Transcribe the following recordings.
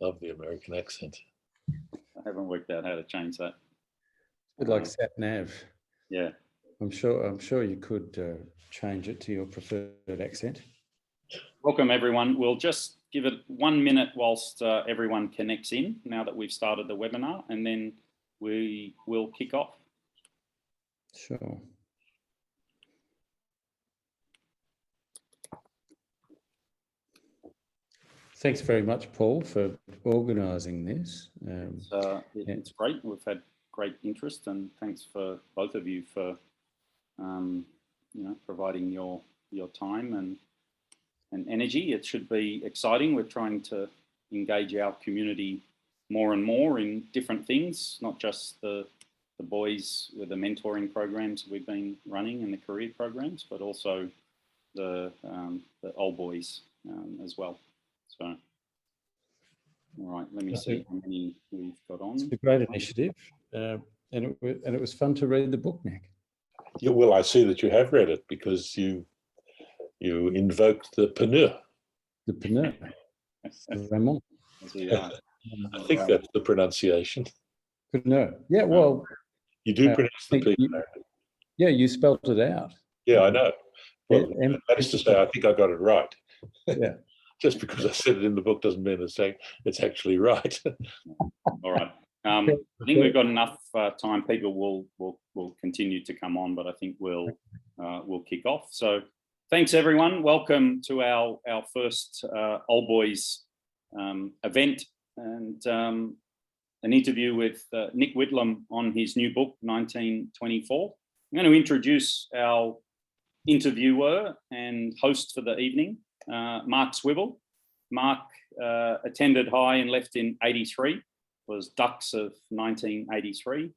Love the American accent. I haven't worked out how to change that. It's a bit like sat nav. Yeah. I'm sure you could change it to your preferred accent. Welcome, everyone. We'll just give it 1 minute whilst everyone connects in now that we've started the webinar, and then we will kick off. Sure. Thanks very much, Paul, for organising this. It's great. We've had great interest, and thanks for both of you for providing your time and energy. It should be exciting. We're trying to engage our community more and more in different things, not just the boys with the mentoring programs we've been running and the career programs, but also the old boys as well. So, all right, let me see how many we've got on. It's a great initiative, and it was fun to read the book, Nick. Yeah, well, I see that you have read it because you invoked the pneu. The pneu. Vraiment. I think that's the pronunciation. Pneu. Yeah, well. You do pronounce the P. Yeah, you spelled it out. Yeah, I know. Well, yeah, that is to say, I think I got it right. Yeah. Just because I said it in the book doesn't mean it's actually right. All right. I think we've got enough time. People will continue to come on, but I think we'll kick off. So thanks, everyone. Welcome to our first Old Boys event, and an interview with Nick Whitlam on his new book, 1924. I'm going to introduce our interviewer and host for the evening, Mark Swivell. Mark attended high and left in 83, was Ducks of 1983.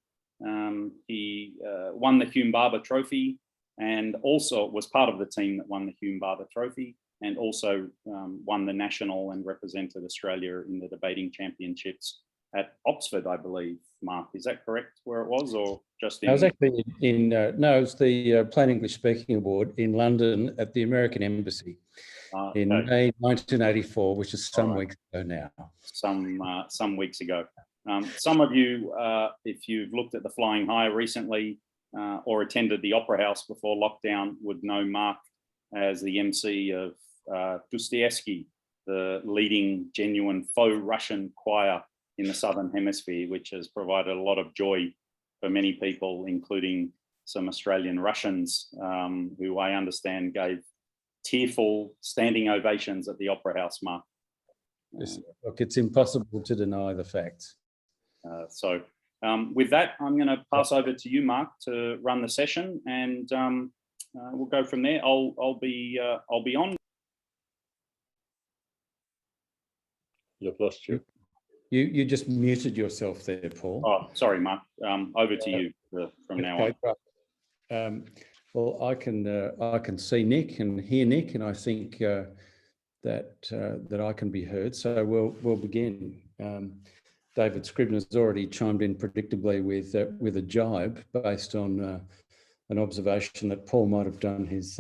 He won the Hume Barber Trophy and also was part of the team that won the Hume Barber Trophy, and also won the national and represented Australia in the debating championships at Oxford, I believe. Mark, is that correct where it was, or just in? I was actually in, no, it was the Plain English Speaking Award in London at the American Embassy in May 1984, which is some weeks ago now. Some weeks ago. Some of you, if you've looked at the Flying High recently or attended the Opera House before lockdown, would know Mark as the MC of Dostoevsky, the leading genuine faux Russian choir in the Southern Hemisphere, which has provided a lot of joy for many people, including some Australian Russians who I understand gave tearful standing ovations at the Opera House, Mark. Look, it's impossible to deny the facts. So with that, I'm going to pass over to you, Mark, to run the session, and we'll go from there. I'll be on. You've lost you. You just muted yourself there, Paul. Oh, sorry, Mark. Over to you from now on. Well, I can see Nick and hear Nick, and I think that I can be heard. So we'll begin. David Scribner's already chimed in predictably with a jibe based on an observation that Paul might have done his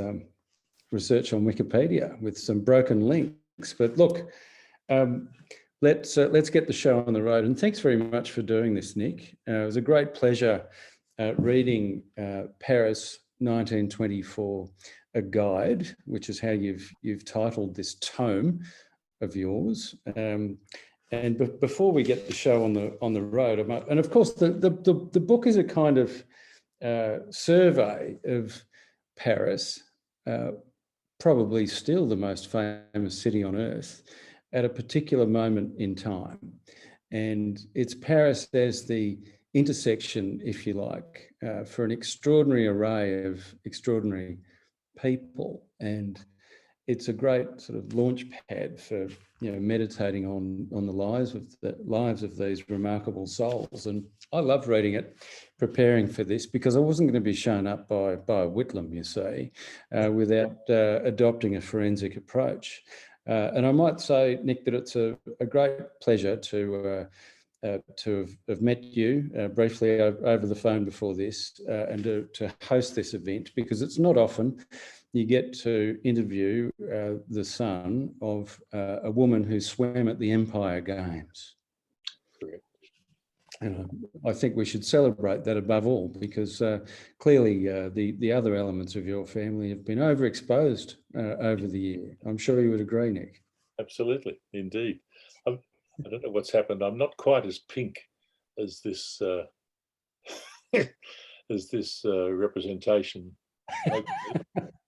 research on Wikipedia with some broken links. But look. Let's get the show on the road, and thanks very much for doing this, Nick. It was a great pleasure reading Paris 1924, a guide, which is how you've titled this tome of yours. And before we get the show on the road, and of course the book is a kind of survey of Paris, probably still the most famous city on earth, at a particular moment in time. And it's Paris as the intersection, if you like, for an extraordinary array of extraordinary people. And it's a great sort of launch pad for, meditating on the lives of these remarkable souls. And I love reading it, preparing for this, because I wasn't going to be shown up by Whitlam, you see, without adopting a forensic approach. And I might say, Nick, that it's a great pleasure to have met you briefly over the phone before this and to host this event, because it's not often you get to interview the son of a woman who swam at the Empire Games. Correct. And I think we should celebrate that above all, because clearly the other elements of your family have been overexposed over the year. I'm sure you would agree, Nick. Absolutely, indeed. I don't know what's happened. I'm not quite as pink as this representation.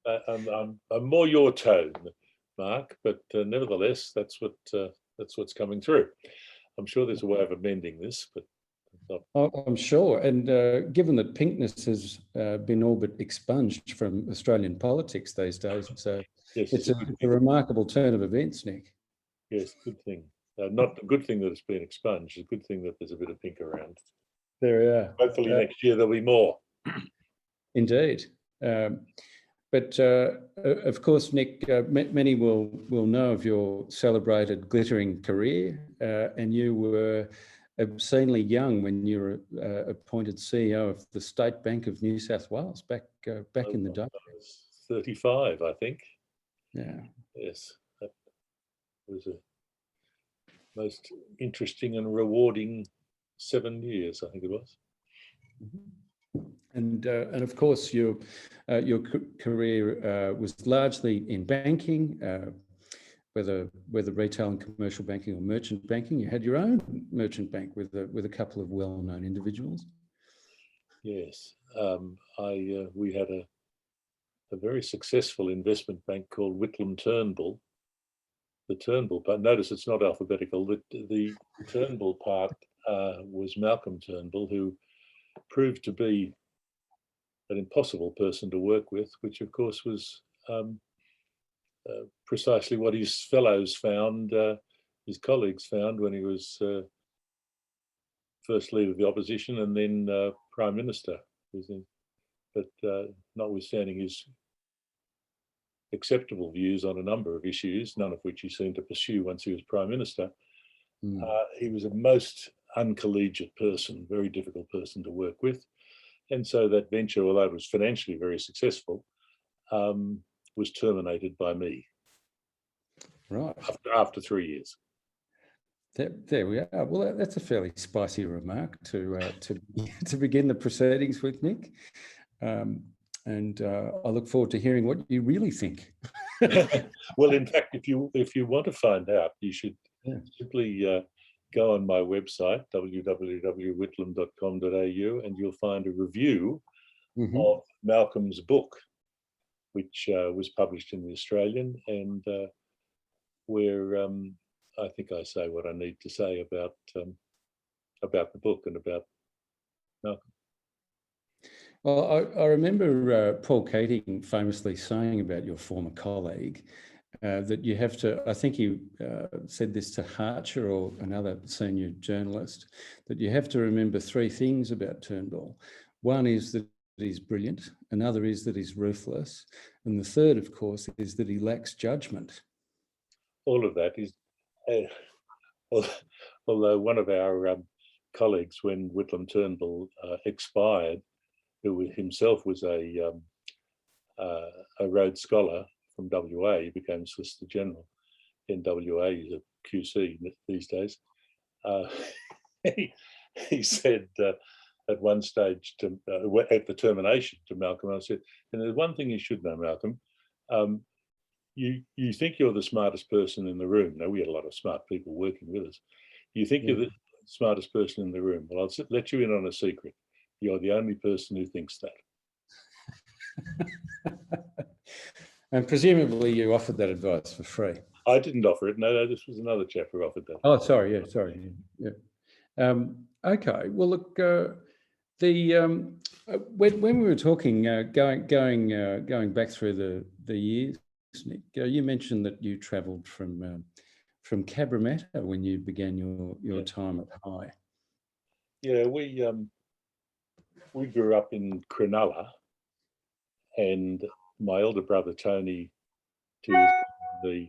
I'm more your tone, Mark, but nevertheless, that's what's coming through. I'm sure there's a way of amending this, but I'm sure. And given that pinkness has been all but expunged from Australian politics these days, so yes, it's a remarkable turn of events, Nick. Yes, good thing. Not a good thing that it's been expunged. It's a good thing that there's a bit of pink around. There we are. Hopefully next year there'll be more. Indeed. But of course, Nick, many will know of your celebrated glittering career, and you were obscenely young when you were appointed CEO of the State Bank of New South Wales back in the day. I was 35, I think. Yeah. Yes, that was a most interesting and rewarding 7 years, I think it was. And of course, your career was largely in banking, whether retail and commercial banking or merchant banking. You had your own merchant bank with a couple of well-known individuals. Yes, we had a very successful investment bank called Whitlam Turnbull. The Turnbull part, notice it's not alphabetical. The Turnbull part was Malcolm Turnbull, who proved to be an impossible person to work with, which of course was precisely what his fellows found, his colleagues found when he was first leader of the opposition and then Prime Minister. But notwithstanding his acceptable views on a number of issues, none of which he seemed to pursue once he was Prime Minister, he was a most uncollegiate person, very difficult person to work with. And so that venture, although it was financially very successful, was terminated by me. Right. After 3 years. There we are. Well, that's a fairly spicy remark to begin the proceedings with, Nick. And I look forward to hearing what you really think. Well, in fact, if you want to find out, you should simply go on my website, www.whitlam.com.au, and you'll find a review of Malcolm's book, which was published in the Australian, and where I think I say what I need to say about the book and about Malcolm. Well, I remember Paul Keating famously saying about your former colleague that you have to, I think he said this to Harcher or another senior journalist, that you have to remember three things about Turnbull. One is that he's brilliant, another is that he's ruthless, and the third, of course, is that he lacks judgment. All of that is, although one of our colleagues, when Whitlam Turnbull expired, who himself was a Rhodes Scholar from WA, he became Solicitor General in WA, he's a QC these days. He said at one stage at the termination to Malcolm, I said, and there's one thing you should know, Malcolm, you think you're the smartest person in the room. Now, we had a lot of smart people working with us. You think you're the smartest person in the room. Well, I'll let you in on a secret. You're the only person who thinks that. And presumably you offered that advice for free. I didn't offer it. No, this was another chap who offered that. Oh, sorry. Yeah, sorry. Yeah. Okay. Well, look, when we were talking, going back through the years, Nick, you mentioned that you travelled from Cabramatta when you began your time at High. Yeah, we grew up in Cronulla, and my elder brother Tony, the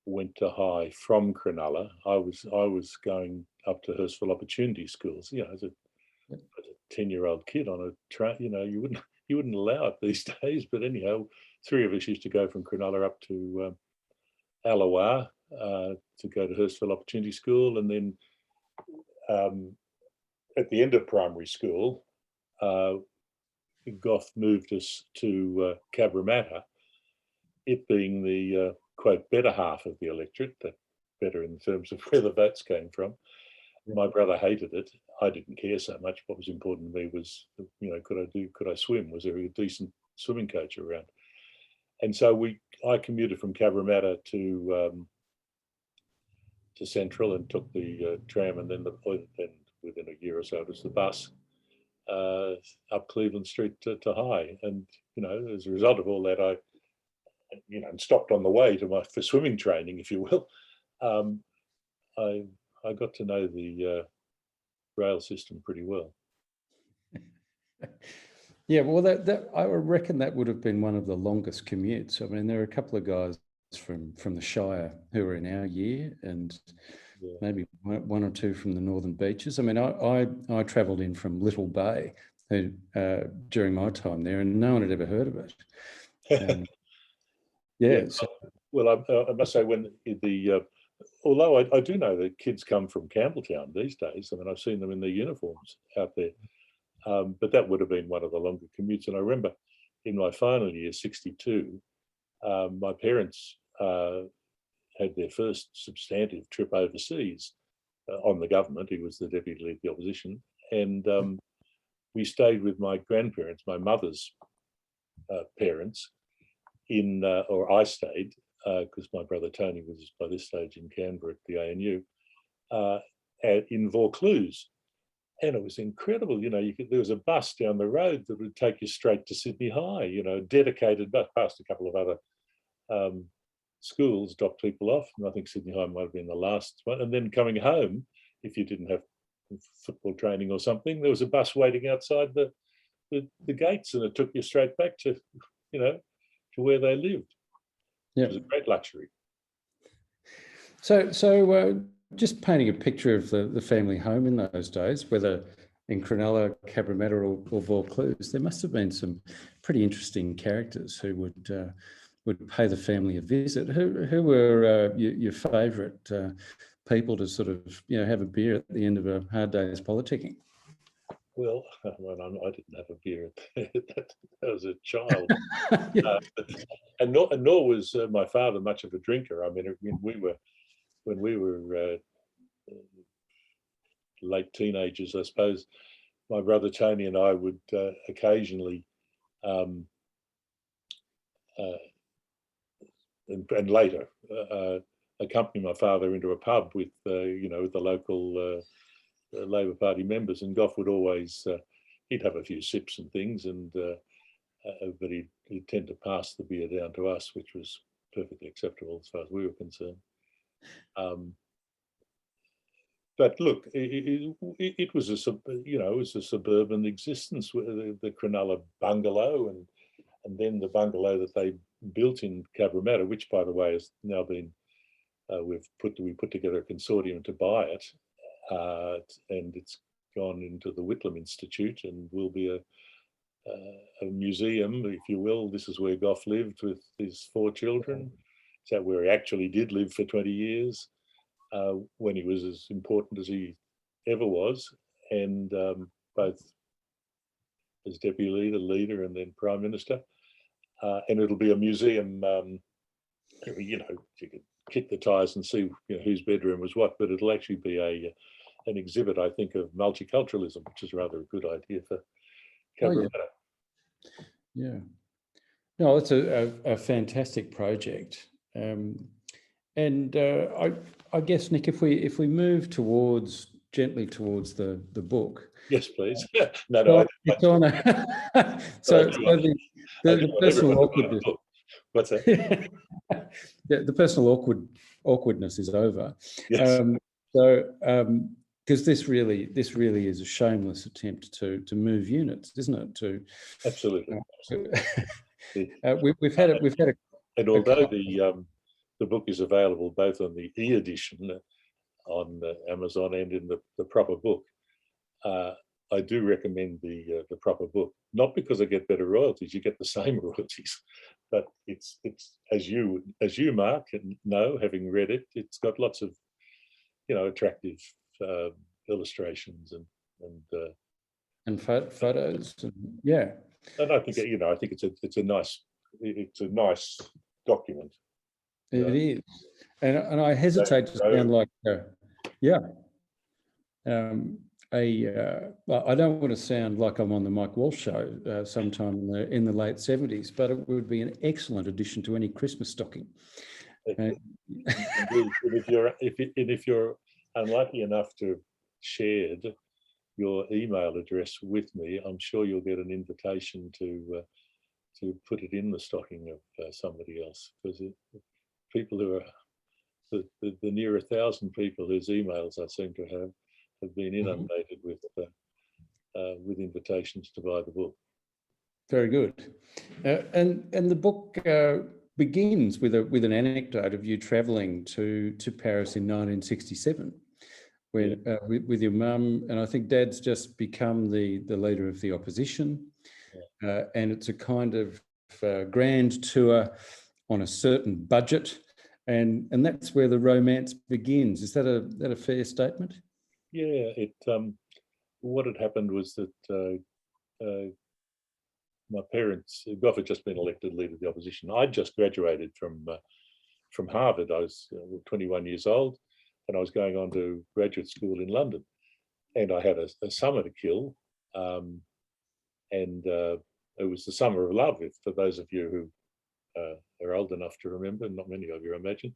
went to high from Cronulla. I was going up to Hurstville Opportunity Schools, you know, as a 10-year-old kid on a train. You know, you wouldn't allow it these days. But anyhow, 3 of us used to go from Cronulla up to Allawah to go to Hurstville Opportunity School, and then at the end of primary school, Gough moved us to Cabramatta, it being the quote better half of the electorate, that better in terms of where the votes came from. My brother hated it. I didn't care so much. What was important to me was, you know, could I swim? Was there a decent swimming coach around? And so I commuted from Cabramatta to Central and took the tram, and then within a year or so it was the bus up Cleveland Street to High. And, you know, as a result of all that, I, you know, stopped on the way for swimming training, if you will. I got to know the rail system pretty well. Yeah, well, that I reckon that would have been one of the longest commutes. I mean, there are a couple of guys from the Shire who were in our year, and maybe one or two from the Northern Beaches. I mean, I travelled in from Little Bay during my time there, and no one had ever heard of it. Well, I must say, when although I do know that kids come from Campbelltown these days. I mean, I've seen them in their uniforms out there. But that would have been one of the longer commutes. And I remember in my final year, 62, my parents had their first substantive trip overseas on the government. He was the deputy leader of the opposition. And we stayed with my grandparents, my mother's parents, or I stayed, because my brother Tony was by this stage in Canberra at the ANU, in Vaucluse. And it was incredible, you know, there was a bus down the road that would take you straight to Sydney High, you know, dedicated bus, past a couple of other schools, dropped people off. And I think Sydney High might have been the last one. And then coming home, if you didn't have football training or something, there was a bus waiting outside the gates, and it took you straight back to, you know, to where they lived. Yeah. It was a great luxury. So just painting a picture of the family home in those days, whether in Cronulla, Cabramatta or Vaucluse, there must have been some pretty interesting characters who would pay the family a visit. Who were your favourite people to sort of, you know, have a beer at the end of a hard day's politicking? Well, I didn't have a beer that was a child, and nor was my father much of a drinker. I mean, when we were late teenagers, I suppose, my brother Tony and I would occasionally, and later, accompany my father into a pub with, you know, the local Labor Party members, and Gough would always, he'd have a few sips and things, and but he'd tend to pass the beer down to us, which was perfectly acceptable as far as we were concerned. But look, it was a suburban existence, the Cronulla bungalow, and then the bungalow that they built in Cabramatta, which, by the way, has now been we put together a consortium to buy it, and it's gone into the Whitlam Institute and will be a museum, if you will. This is where Gough lived with his 4 children. Is that where he actually did live for 20 years? When he was as important as he ever was, and both as deputy leader, and then prime minister. And it'll be a museum. You know, you could kick the tires and see, you know, whose bedroom was what, but it'll actually be an exhibit, I think, of multiculturalism, which is rather a good idea for Cabramatta. Oh, yeah. No, it's a fantastic project. And I guess, Nick, if we move gently towards the book. Yes, please. No. It's on so the personal awkwardness. What's that? The personal awkwardness is over. Yes. Because this really is a shameless attempt to move units, isn't it? Absolutely. We've had a. And although the the book is available both on the e-edition on Amazon and in the proper book. I do recommend the proper book, not because I get better royalties, you get the same royalties, but it's as you Mark know, having read it, it's got lots of attractive illustrations and photos, and yeah. And I think I think it's a nice document. It is, and I hesitate to sound like well, I don't want to sound like I'm on the Mike Walsh show sometime in the late 70s, but it would be an excellent addition to any Christmas stocking. If you're unlucky enough to have shared your email address with me, I'm sure you'll get an invitation to put it in the stocking of somebody else, because people who are the near 1,000 people whose emails I seem to have been inundated with invitations to buy the book. Very good. And the book begins with an anecdote of you travelling to Paris in 1967 with your mum, and I think Dad's just become the leader of the opposition. And it's a kind of grand tour on a certain budget, and that's where the romance begins. Is that a fair statement? Yeah, what had happened was that my parents, Gough had just been elected leader of the opposition. I'd just graduated from Harvard. I was 21 years old, and I was going on to graduate school in London. And I had a summer to kill, and it was the summer of love. For those of you who are old enough to remember, not many of you, I imagine,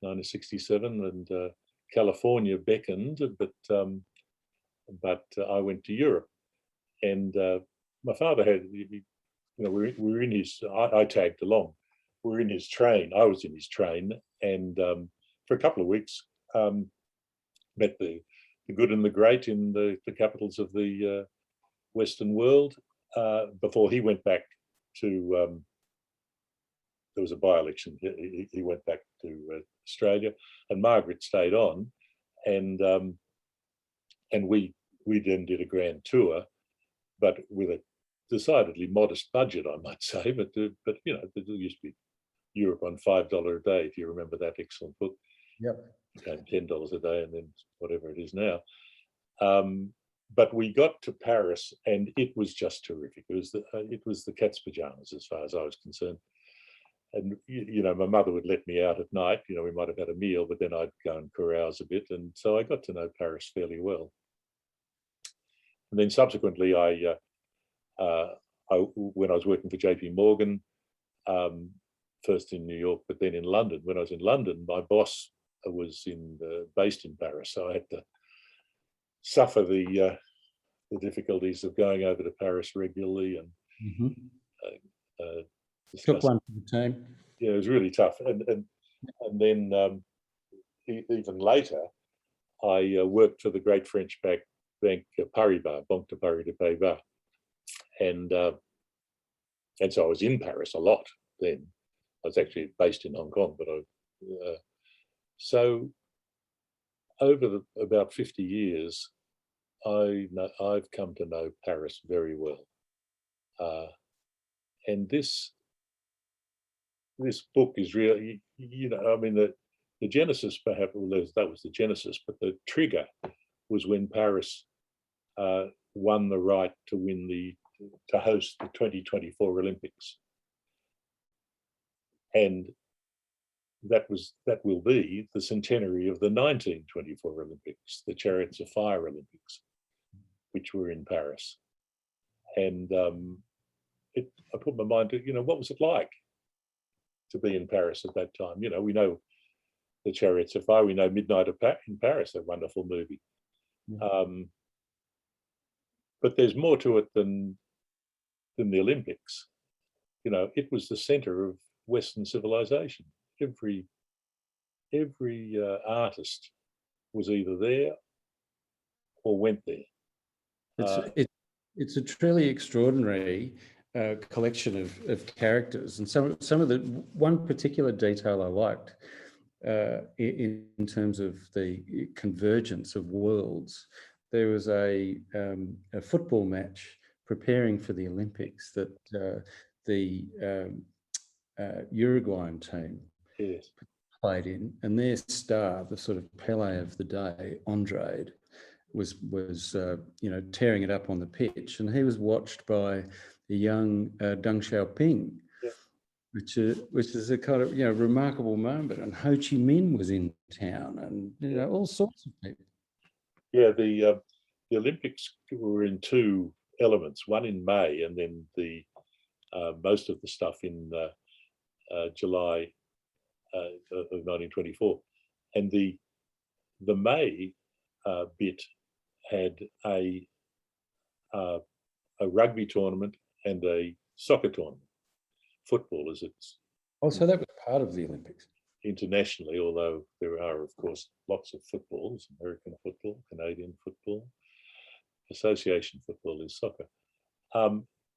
1967, and California beckoned, but I went to Europe, and my father had, we were in his. I tagged along. We were in his train. I was in his train, and for a couple of weeks, met the good and the great in the capitals of the Western world. Before he went back to, there was a by-election. He went back to Australia, and Margaret stayed on, and we then did a grand tour, but with a decidedly modest budget, I might say. But there used to be Europe on $5 a day, if you remember that excellent book. Yep. Became $10 a day, and then whatever it is now. But we got to Paris, and it was just terrific. It was the cat's pajamas as far as I was concerned. And my mother would let me out at night. We might have had a meal, but then I'd go and carouse a bit, and so I got to know Paris fairly well. And then subsequently, I when I was working for JP Morgan, first in New York, but then in London. When I was in London, my boss was based in Paris, so I had to suffer the difficulties of going over to Paris regularly and took one for the team. Yeah, it was really tough, and then even later, I worked for the great French bank Paribas, Banque de Paris de Pays-Bas, and so I was in Paris a lot then. I was actually based in Hong Kong, but so over about 50 years, I've come to know Paris very well, and this book is really, the genesis, perhaps, that was the genesis, but the trigger was when Paris won the right to host the 2024 Olympics. And that will be the centenary of the 1924 Olympics, the Chariots of Fire Olympics, which were in Paris. And I put my mind to, what was it like to be in Paris at that time? We know the Chariots of Fire, we know Midnight in Paris, a wonderful movie. But there's more to it than the Olympics. It was the center of Western civilization. Every artist was either there or went there. It's a truly extraordinary collection of characters. And some of the one particular detail I liked in terms of the convergence of worlds, there was a football match preparing for the Olympics that the Uruguayan team played in, and their star, the sort of Pele of the day, Andre, was tearing it up on the pitch, and he was watched by the young Deng Xiaoping, which is a kind of remarkable moment. And Ho Chi Minh was in town, and all sorts of people. Yeah, the Olympics were in two elements: one in May, and then the most of the stuff in July of 1924. And the May bit had a rugby tournament and a soccer tournament. Football, as it's so that was part of the Olympics internationally, although there are, of course, lots of footballs: American football, Canadian football, association football is soccer.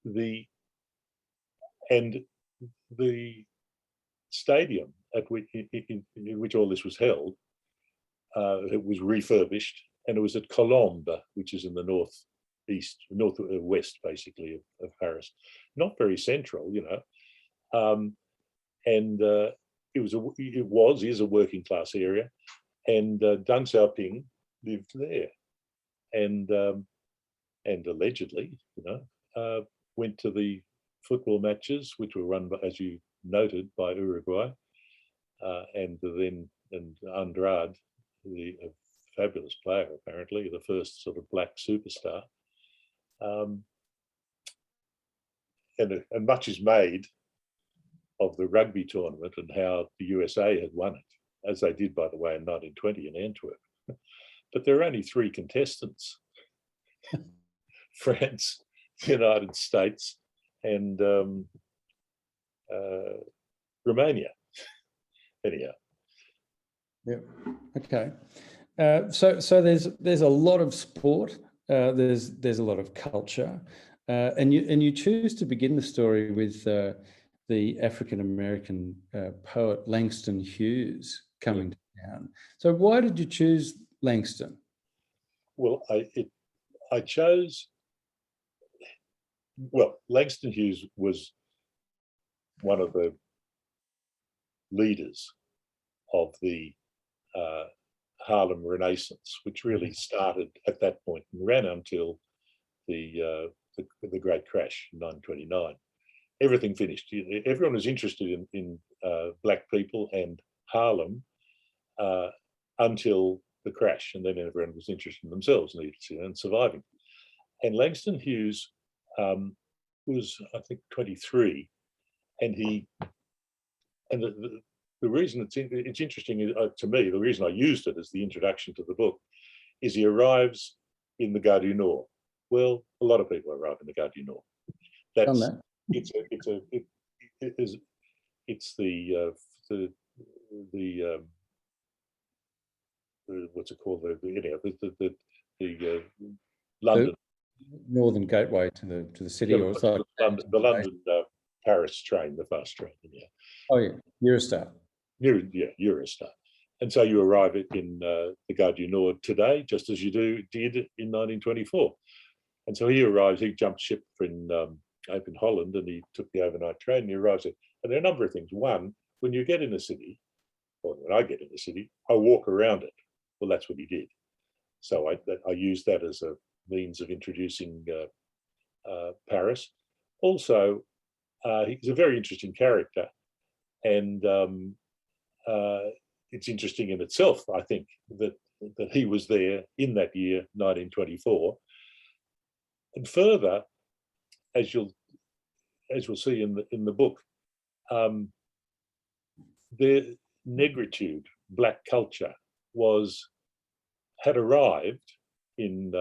The stadium in which all this was held, it was refurbished, and it was at Colombes, which is in the northwest, basically, of Paris. Not very central, and it is a working class area, and Deng Xiaoping lived there, and allegedly, went to the football matches, which were run by, as you noted, by Uruguay, and Andrade, a fabulous player, apparently, the first sort of black superstar. And much is made of the rugby tournament and how the USA had won it, as they did, by the way, in 1920 in Antwerp. But there are only three contestants: France, the United States, and Romania. Anyhow. Yeah. Okay. So there's a lot of sport. There's a lot of culture, and you choose to begin the story with the African American poet Langston Hughes coming to town. So why did you choose Langston? Well, I chose. Well, Langston Hughes was one of the leaders of the Harlem Renaissance, which really started at that point and ran until the Great Crash in 1929. Everything finished. Everyone was interested in black people and Harlem until the crash, and then everyone was interested in themselves and surviving. And Langston Hughes was, I think, 23, and the reason it's interesting to me, the reason I used it as the introduction to the book, is he arrives in the Gare du Nord. Well, a lot of people arrive in the Gare du Nord. It's the what's it called? The London Northern Gateway to the city, or it's like the London Paris train, the fast train. Yeah. Oh yeah, Eurostar. Eurostar. And so you arrive in the Gare du Nord today, just as you did in 1924. And so he arrives. He jumped ship in Holland, and he took the overnight train. And he arrives there. And there are a number of things. One, when you get in the city, or when I get in the city, I walk around it. Well, that's what he did. So I used that as a means of introducing Paris. Also, he's a very interesting character, and it's interesting in itself, I think, that he was there in that year, 1924. And further, as you'll see in the book, the negritude, black culture, had arrived in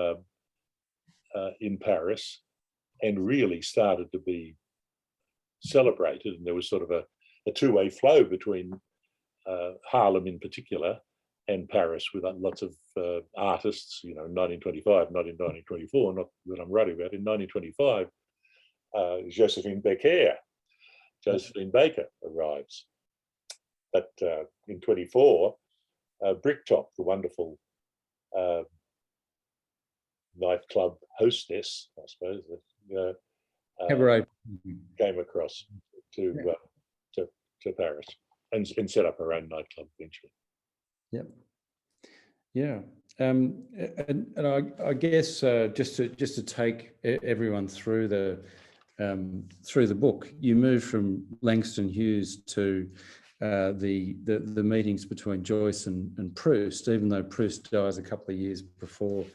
Paris and really started to be celebrated, and there was sort of a two-way flow between Harlem in particular and Paris, with lots of artists, in 1925, not in 1924, not that I'm writing about. In 1925, Josephine Baker arrives. But in 24, Bricktop, the wonderful nightclub hostess, I suppose, came across to Paris and set up her own nightclub eventually. Yep. Yeah. And I guess just to take everyone through the book, you move from Langston Hughes to the meetings between Joyce and Proust, even though Proust dies a couple of years before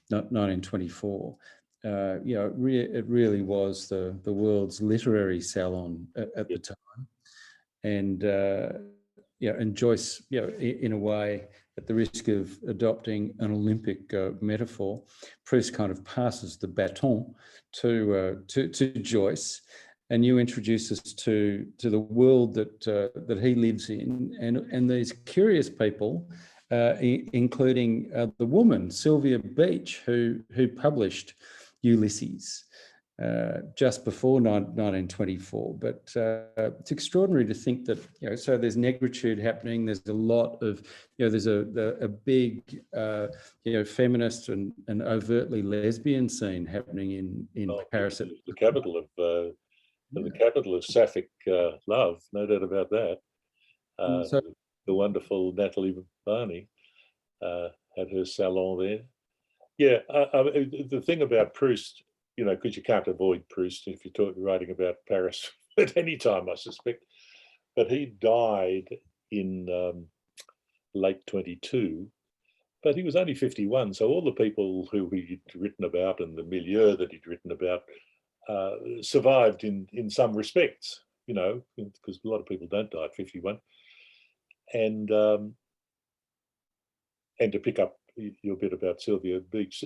1924. It really was the world's literary salon at the time, and and Joyce, in a way, at the risk of adopting an Olympic metaphor, Proust kind of passes the baton to Joyce, and you introduce us to the world that he lives in, and these curious people, including the woman Sylvia Beach, who published Ulysses just before 1924. But it's extraordinary to think that, so there's negritude happening. There's a lot of, there's a big, feminist and overtly lesbian scene happening in Paris. The capital of Sapphic love, no doubt about that. So, the wonderful Natalie Barney had her salon there. Yeah, the thing about Proust, because you can't avoid Proust if you're writing about Paris at any time, I suspect. But he died in late 22, but he was only 51. So all the people who he'd written about and the milieu that he'd written about survived in some respects, because a lot of people don't die at 51. And to pick up your bit about Sylvia Beach,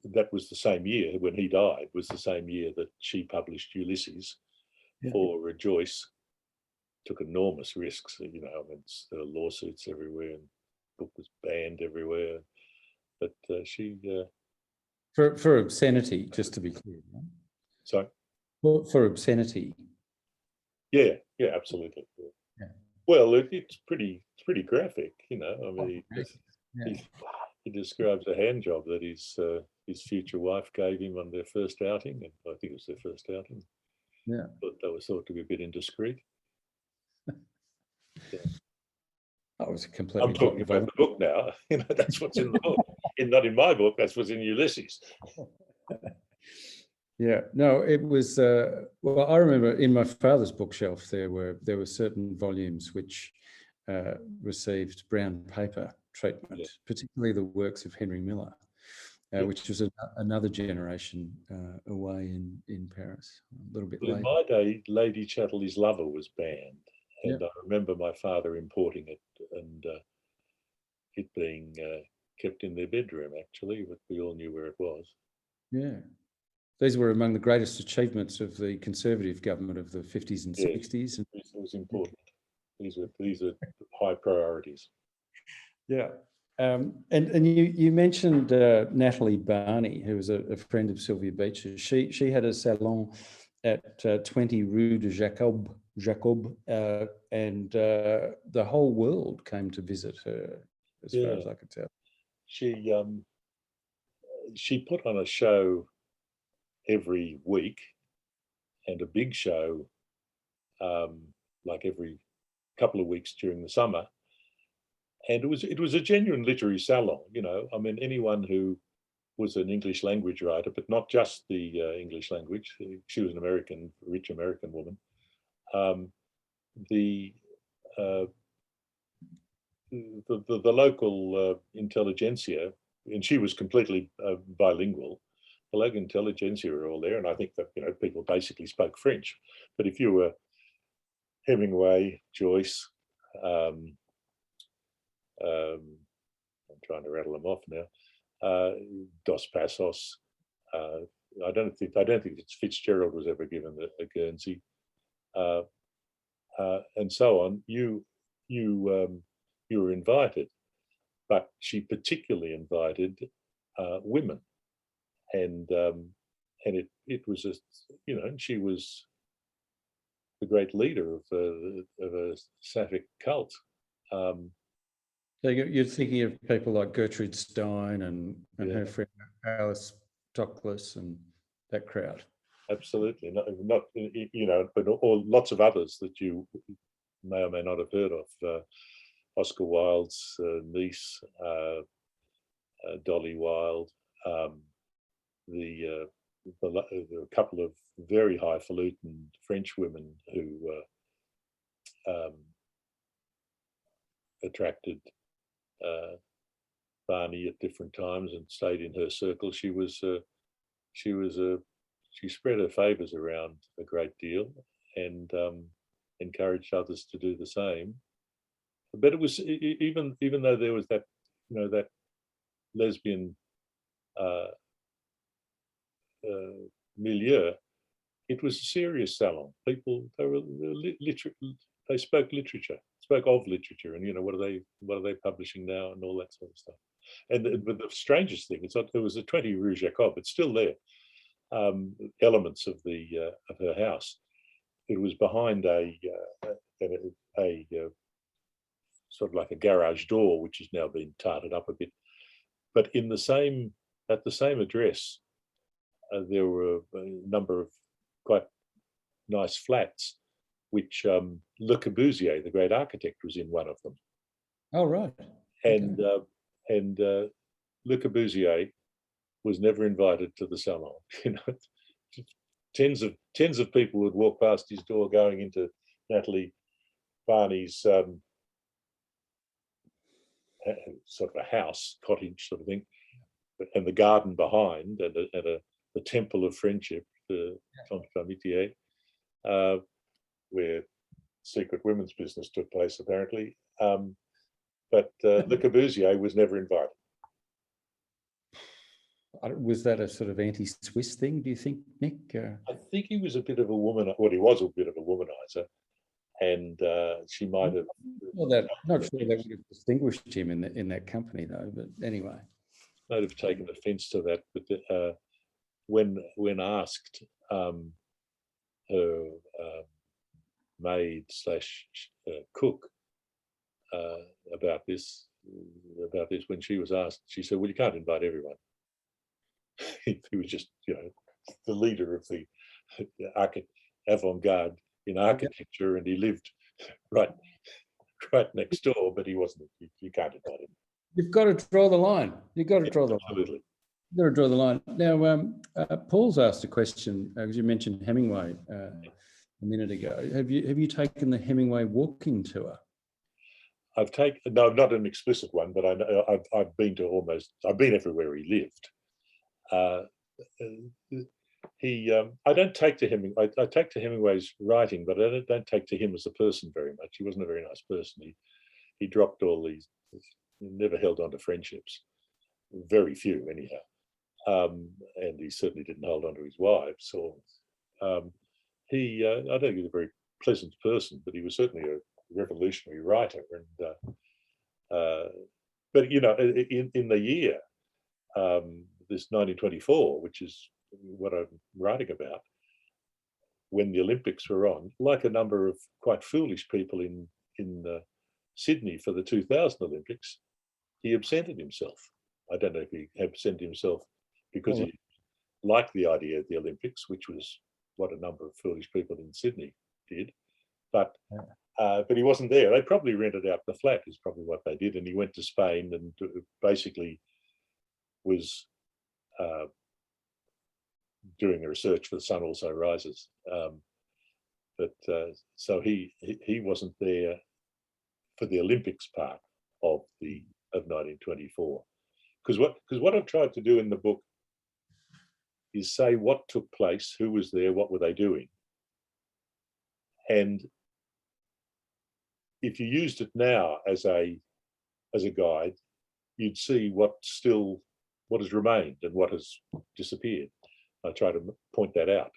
that was the same year when he died, was the same year that she published Ulysses for Joyce. Took enormous risks, there were lawsuits everywhere and the book was banned everywhere. But she... For obscenity, just to be clear. Right? Sorry? For obscenity. Yeah, absolutely. Yeah. Well, it's pretty graphic, He describes a hand job that his future wife gave him on their first outing, and I think it was their first outing. Yeah, but that was thought to be a bit indiscreet. Yeah. That was completely. I'm talking about the book now. That's what's in the book. Not in my book. That's what's in Ulysses. Yeah, no, it was. Well, I remember in my father's bookshelf there were certain volumes which received brown paper treatment, particularly the works of Henry Miller, which was another generation away in Paris, a little bit later. In my day, Lady Chatterley's Lover was banned, and I remember my father importing it and it being kept in their bedroom, actually, but we all knew where it was. Yeah. These were among the greatest achievements of the Conservative government of the 50s and 60s. It was important. These are high priorities. Yeah. And you mentioned Natalie Barney, who was a friend of Sylvia Beach's. She had a salon at 20 Rue de Jacob, and the whole world came to visit her, as far as I could tell. She put on a show every week, and a big show like every couple of weeks during the summer. And it was a genuine literary salon, I mean, anyone who was an English language writer, but not just the English language. She was an rich American woman. The local intelligentsia, and she was completely bilingual. The local intelligentsia were all there, and I think that people basically spoke French. But if you were Hemingway, Joyce, I'm trying to rattle them off now. Dos Passos. I don't think Fitzgerald was ever given a Guernsey, and so on. You were invited, but she particularly invited women, and it was a, you know, and she was the great leader of a Sapphic cult. So you're thinking of people like Gertrude Stein and her friend Alice Toklas and that crowd. Absolutely, not you know, but or lots of others that you may or may not have heard of. Oscar Wilde's niece, Dolly Wilde. There were a couple of very highfalutin French women who attracted Barney at different times and stayed in her circle. She spread her favours around a great deal and encouraged others to do the same. But it was even though there was that, you know, that lesbian milieu, it was a serious salon. People, they spoke literature, spoke of literature, and you know, what are they publishing now, and all that sort of stuff. And but the strangest thing, it's not, there was a 20 Rue Jacob, it's still there. Elements of her house. It was behind a sort of like a garage door, which has now been tarted up a bit. But at the same address, there were a number of quite nice flats, which Le Corbusier, the great architect, was in one of them. Oh, right. And Le Corbusier was never invited to the salon. You know, tens of people would walk past his door going into Natalie Barney's sort of a house, cottage sort of thing, and the garden behind, and the temple of friendship, the Temple d'Amitié, where secret women's business took place apparently. But Le Corbusier was never invited. Was that a sort of anti-Swiss thing, do you think, Nick? I think he was a bit of a woman. Well, he was a bit of a womanizer, and she might have. Well, not sure that would have distinguished him in that company, though. But anyway, might have taken offence to that. But when asked, her maid / cook about this, when she was asked, she said, "Well, you can't invite everyone." He was just, you know, the leader of the avant-garde in architecture, and he lived right next door, but he wasn't. You can't invite him. You've got to draw the line. You've got to draw the line. Absolutely. You've got to draw the line. Now, Paul's asked a question, because you mentioned Hemingway a minute ago. Have you taken the Hemingway walking tour? I've taken, no, not an explicit one, but I've been everywhere he lived. I don't take to him. I take to Hemingway's writing, but I don't take to him as a person very much. He wasn't a very nice person. He dropped all these. He never held on to friendships. Very few, anyhow. And he certainly didn't hold on to his wives. Or I don't think he was a very pleasant person, but he was certainly a revolutionary writer. And but you know, in the year. This 1924, which is what I'm writing about, when the Olympics were on, like a number of quite foolish people in Sydney for the 2000 Olympics, he absented himself. I don't know if he absented himself because he liked the idea of the Olympics, which was what a number of foolish people in Sydney did, but he wasn't there. They probably rented out the flat, is probably what they did, and he went to Spain and basically was doing a research for The Sun Also Rises, so he wasn't there for the Olympics part of 1924. Because what I've tried to do in the book is say what took place, who was there, what were they doing, and if you used it now as a guide, you'd see what has remained and what has disappeared. I try to point that out,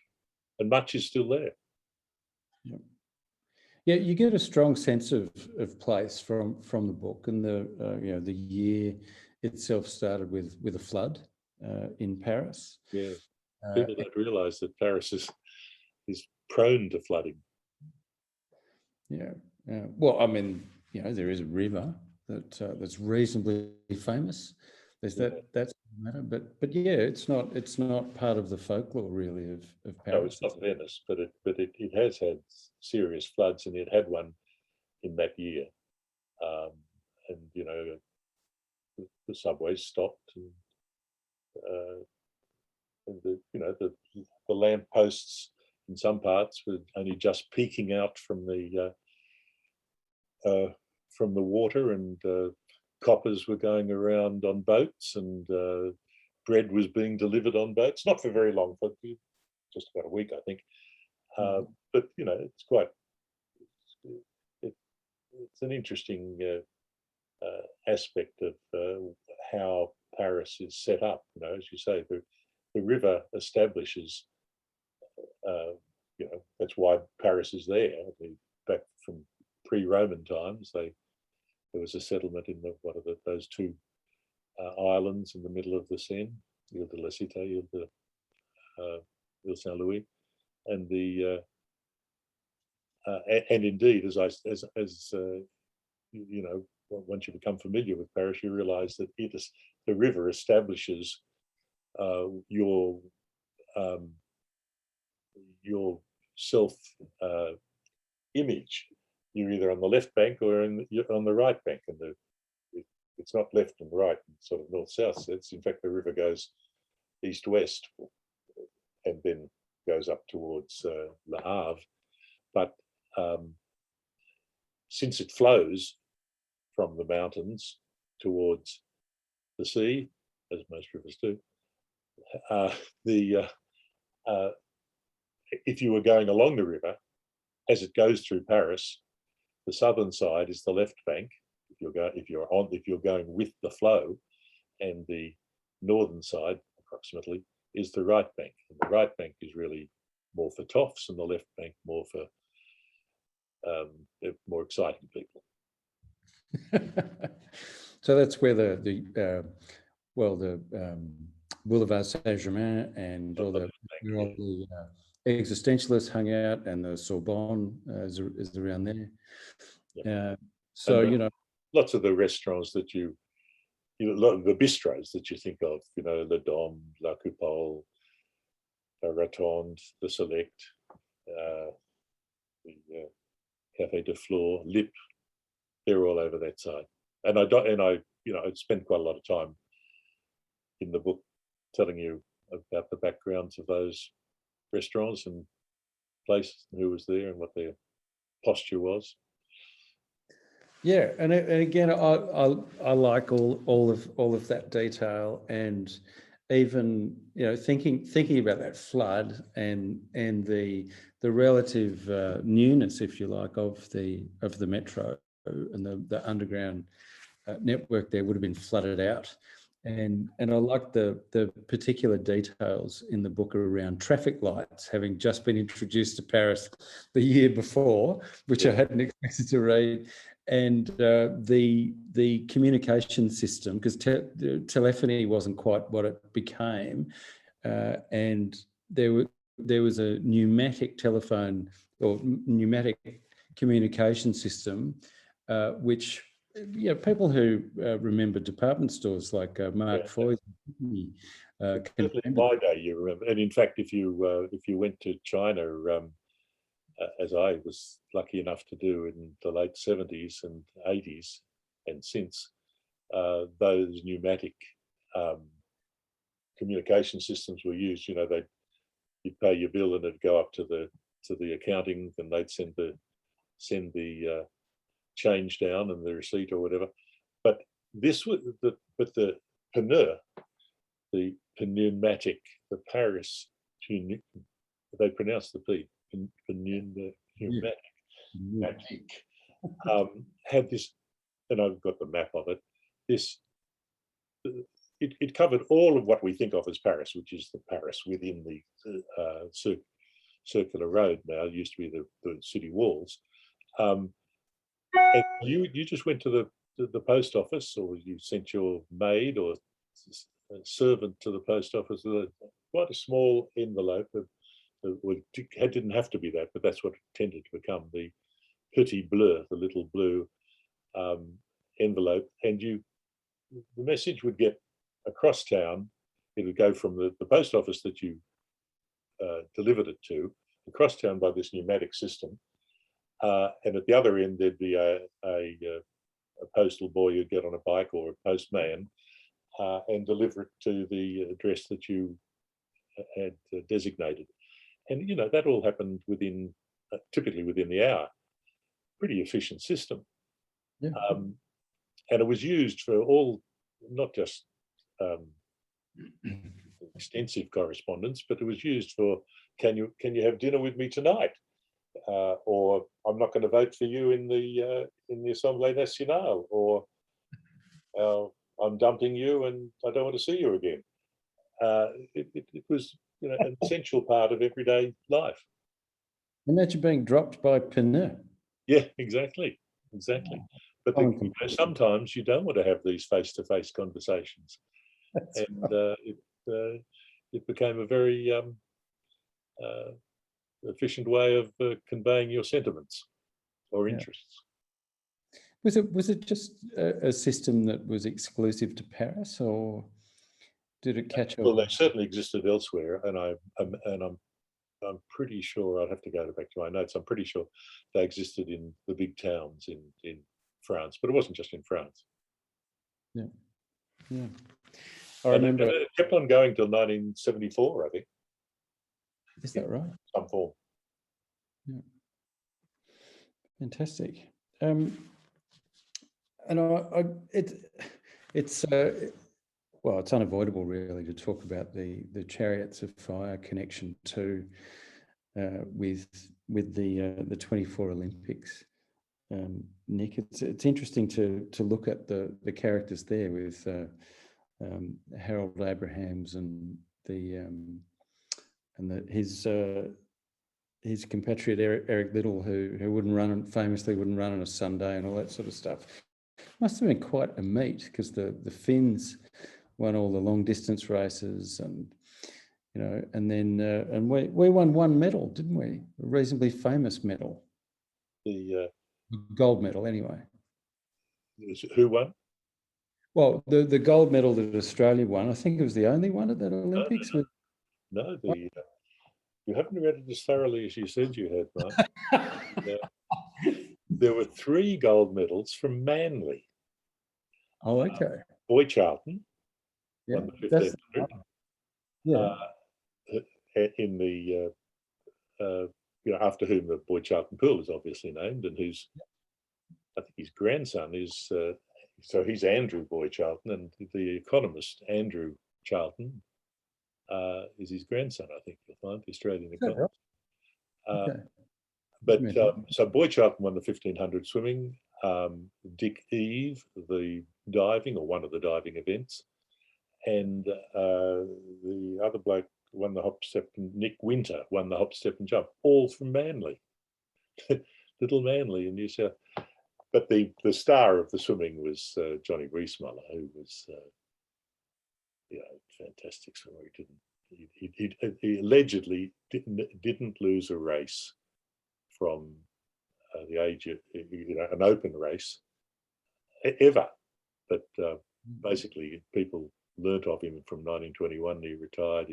and much is still there. Yeah, you get a strong sense of place from the book, and the year itself started with a flood in Paris. Yeah. People don't realise that Paris is prone to flooding. Yeah. Well, I mean, you know, there is a river that's reasonably famous. There's that's a matter, but yeah, it's not part of the folklore really of Paris. No, it's not Venice, but it has had serious floods, and it had one in that year. And you know, the subways stopped, and the lamp posts in some parts were only just peeking out from the water, and coppers were going around on boats, and bread was being delivered on boats, not for very long, for just about a week, I think. But you know, it's an interesting aspect of how Paris is set up. You know, as you say, the river establishes. You know, that's why Paris is there. Back from pre-Roman times, there was a settlement in those two islands in the middle of the Seine, Ile de la Cité, Ile Saint Louis, and and indeed, as you know, once you become familiar with Paris, you realise that the river establishes your self image. You're either on the left bank or you're on the right bank, and it's not left and right, and sort of north-south. It's in fact the river goes east-west, and then goes up towards Le Havre. But since it flows from the mountains towards the sea, as most rivers do, if you were going along the river as it goes through Paris, the southern side is the left bank. If you're going with the flow, and the northern side, approximately, is the right bank. And the right bank is really more for toffs, and the left bank more for more exciting people. So that's where the Boulevard Saint-Germain and all the existentialists hung out, and the Sorbonne is around there. Yep. So you know, lots of the restaurants that a lot of the bistros that you think of, you know, Le Dôme, La Coupole, La Rotonde, the Select, the Café de Flore, Lip, they're all over that side. And I spent quite a lot of time in the book telling you about the backgrounds of those restaurants and places, and who was there and what their posture was. Yeah, and again, I like all of that detail, and even, you know, thinking about that flood and the relative newness, if you like, of the metro and the underground network there would have been flooded out. And I like the particular details in the book around traffic lights having just been introduced to Paris the year before, which I hadn't expected to read, and the communication system, because telephony wasn't quite what it became, and there was a pneumatic telephone or pneumatic communication system, which, you know, people who remember department stores like Mark Foy's, in my day, you remember. And in fact, if you went to China, as I was lucky enough to do in the late 70s and 80s, and since, those pneumatic communication systems were used. You know, you'd pay your bill and it'd go up to the accounting, and they'd send the change down and the receipt or whatever. But this was the pneu, the pneumatic, the Paris, they pronounce the P, pneumatic, had this, and I've got the map of it. It covered all of what we think of as Paris, which is the Paris within the circular road. Now, it used to be the city walls. And you just went to the post office, or you sent your maid or servant to the post office with quite a small envelope. It didn't have to be that, but that's what it tended to become, the petit bleu, the little blue envelope. And the message would get across town. It would go from the post office that you delivered it to across town by this pneumatic system. And at the other end, there'd be a postal boy you'd get on a bike, or a postman, and deliver it to the address that you had designated. And, that all happened typically within the hour. Pretty efficient system. Yeah. And it was used for all, not just extensive correspondence, but it was used for, can you have dinner with me tonight? Or I'm not going to vote for you in the Assemblée Nationale, or I'm dumping you and I don't want to see you again. It was, an essential part of everyday life. Imagine being dropped by Pinu. Yeah, exactly. But sometimes you don't want to have these face-to-face conversations. And it became a very efficient way of conveying your sentiments or interests. Was it just a system that was exclusive to Paris, or did it catch on? Well, they certainly existed elsewhere, and I'm pretty sure, I'd have to go back to my notes, I'm pretty sure they existed in the big towns in France, but it wasn't just in France. Yeah. I remember it kept on going till 1974, I think. Is that right? Some form. Yeah. Fantastic. And it's unavoidable really to talk about the Chariots of Fire connection to with the 24 Olympics. Nick, it's interesting to look at the characters there with Harold Abrahams and his compatriot Eric Liddell, who famously wouldn't run on a Sunday and all that sort of stuff. Must have been quite a meet, because the Finns won all the long distance races, and and then and we won one medal, didn't we? A reasonably famous medal. The gold medal, anyway. Who won? Well, the gold medal that Australia won, I think it was the only one at that Olympics. No, you haven't read it as thoroughly as you said you had, Mark. There were 3 gold medals from Manly. Oh, okay. Boy Charlton won the 1500. In the after whom the Boy Charlton pool is obviously named, and who's I think his grandson is so he's Andrew Boy Charlton, and the economist Andrew Charlton is his grandson, I think you'll find, the Australian economist. Okay. But so Boy Charlton won the 1500 swimming. Dick Eve, the diving, or one of the diving events, and the other bloke won the hop, step, Nick Winter won the hop, step and jump, all from Manly. Little Manly in New South. But the star of the swimming was Johnny Reesmuller, who was fantastic swimmer. He allegedly didn't lose a race from the age of an open race ever, but basically people learnt of him from 1921. He retired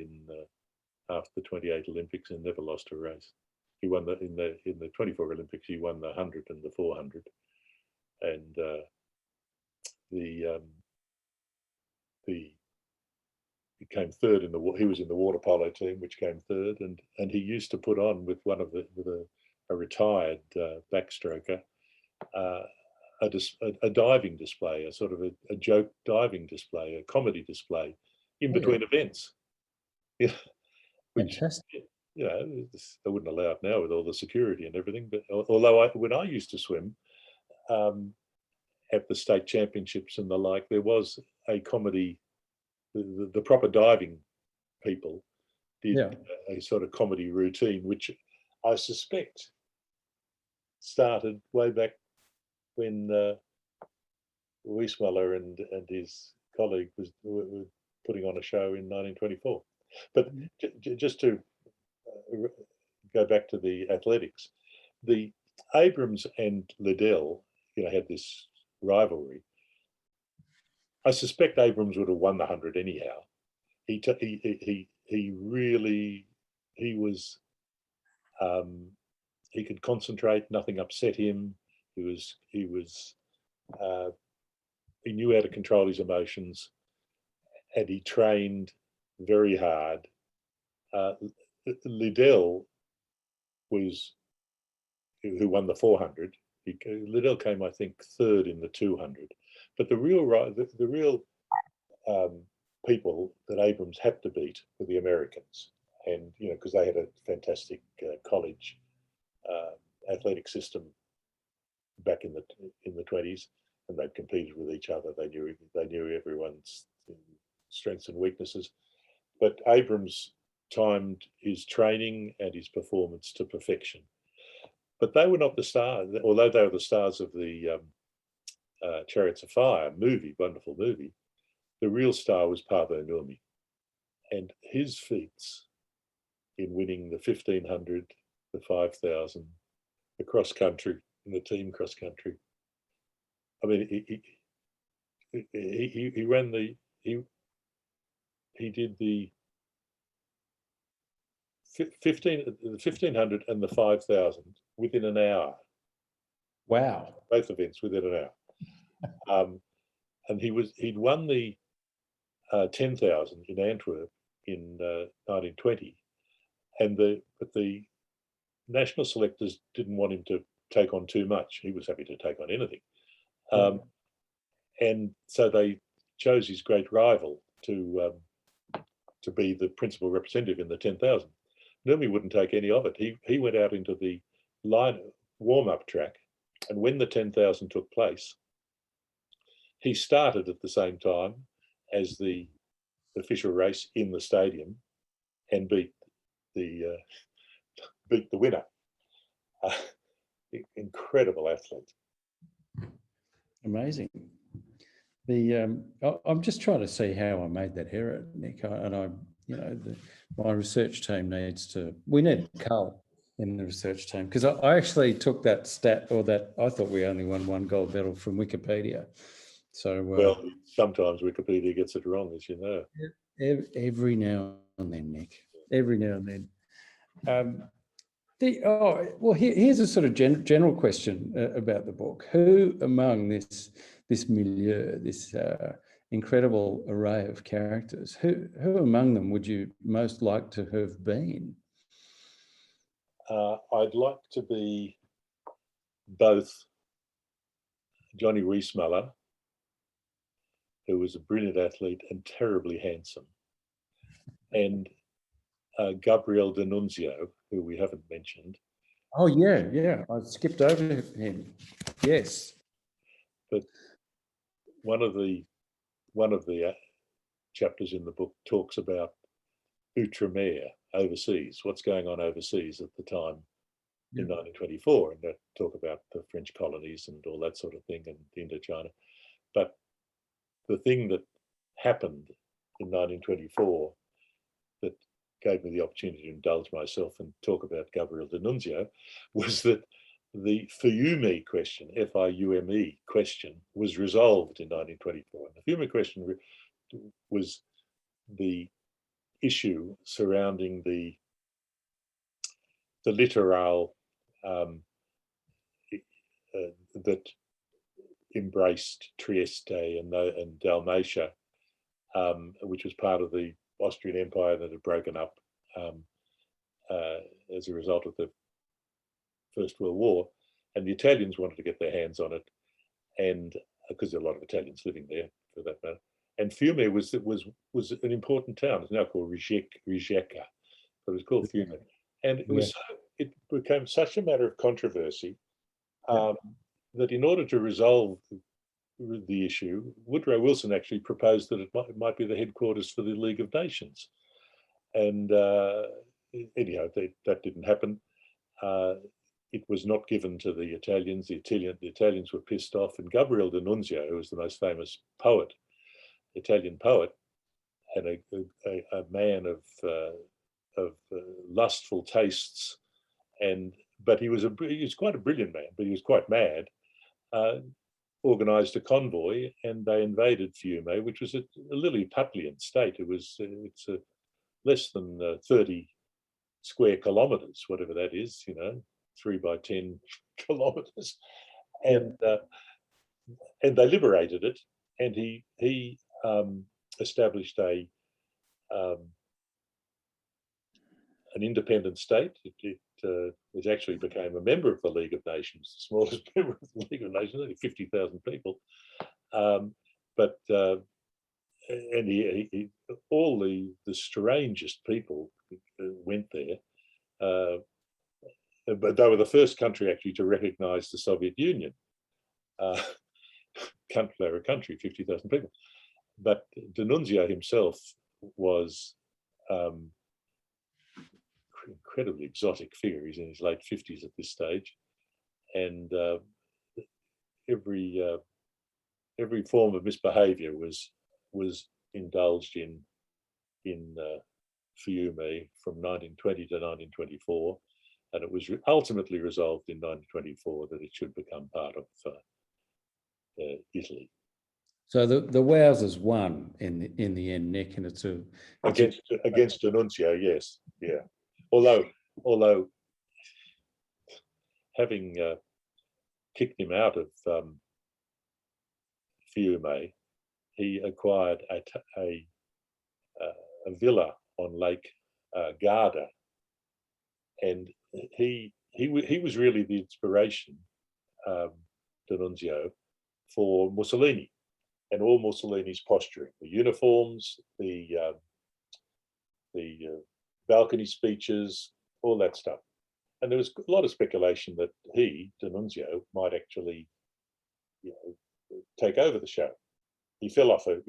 after the 28 Olympics and never lost a race. He won in the 24 Olympics. He won the 100 and the 400, and he came third he was in the water polo team, which came third, and he used to put on with a retired backstroker a diving display, a sort of a joke diving display, a comedy display in between events. Yeah, which they wouldn't allow it now with all the security and everything. But although when I used to swim at the state championships and the like, there was a comedy. The proper diving people did a sort of comedy routine, which I suspect started way back when Reesmuller and his colleague putting on a show in 1924. But just to go back to the athletics, the Abrams and Liddell, had this rivalry. I suspect Abrams would have won the 100 anyhow. He could concentrate. Nothing upset him. He knew how to control his emotions, and he trained very hard. Liddell who won the 400. Liddell came, I think, third in the 200. But the real people that Abrams had to beat were the Americans, and because they had a fantastic college athletic system back in the 20s, and they competed with each other. They knew everyone's strengths and weaknesses. But Abrams timed his training and his performance to perfection. But they were not the stars, although they were the stars of the Chariots of Fire movie, wonderful movie. The real star was Paavo Nurmi, and his feats in winning the 1500, the 5000, the cross country, and the team cross country. I mean, he ran he did the 1500 and the 5000 within an hour. Wow! Both events within an hour. And he'd won the 10,000 in Antwerp in 1920, but the national selectors didn't want him to take on too much. He was happy to take on anything, and so they chose his great rival to be the principal representative in the 10,000. Nurmi wouldn't take any of it. He went out into the warm-up track, and when the 10,000 took place, he started at the same time as the official race in the stadium and beat the winner. Incredible athlete. Amazing. I'm just trying to see how I made that error, Nick. My research team we need Carl in the research team, because I actually took that stat, I thought we only won one gold medal from Wikipedia. So well, sometimes Wikipedia gets it wrong, as you know. Every now and then, Nick. Every now and then. Here's a sort of general question about the book. Who among this milieu, this incredible array of characters, who among them would you most like to have been? I'd like to be both Johnny Reesmuller, who was a brilliant athlete and terribly handsome, and Gabriel D'Annunzio, who we haven't mentioned. Oh yeah, I skipped over him. Yes, but one of the chapters in the book talks about outre-mer, overseas, what's going on overseas at the time in 1924, and that talk about the French colonies and all that sort of thing, and Indochina. But the thing that happened in 1924 that gave me the opportunity to indulge myself and talk about Gabriel D'Annunzio was that the Fiume question, F-I-U-M-E question, was resolved in 1924. And the Fiume question was the issue surrounding the littoral that embraced Trieste and Dalmatia, which was part of the Austrian Empire that had broken up as a result of the First World War, and the Italians wanted to get their hands on it, and because there are a lot of Italians living there, for that matter. And Fiume was an important town. It's now called Rijeka, but it was called Fiume, and it became such a matter of controversy that in order to resolve the issue, Woodrow Wilson actually proposed that it might be the headquarters for the League of Nations. And anyhow, that didn't happen. It was not given to the Italians. The Italians were pissed off, and Gabriel D'Annunzio, who was the most famous Italian poet, a man of lustful tastes, but he was quite a brilliant man, but he was quite mad. Organised a convoy, and they invaded Fiume, which was a Lilliputian state. It's less than 30 square kilometres, whatever that is, 3 by 10 kilometres, and they liberated it. And he established an independent state. It actually became a member of the League of Nations, the smallest member of the League of Nations, only 50,000 people. And all the strangest people went there. But they were the first country actually to recognise the Soviet Union. They were a country, 50,000 people. But D'Annunzio himself was incredibly exotic figure. He's in his late 50s at this stage, and every form of misbehaviour was indulged in Fiume from 1920 to 1924, and it was ultimately resolved in 1924 that it should become part of Italy. So the Wowsers won in the end, Nick, and it's against D'Annunzio, yes, yeah. Although having kicked him out of Fiume, he acquired a villa on Lake Garda, and he was really the inspiration, D'Annunzio, for Mussolini and all Mussolini's posturing, the uniforms, the balcony speeches, all that stuff. And there was a lot of speculation that he, D'Annunzio, might actually, take over the show. He fell off a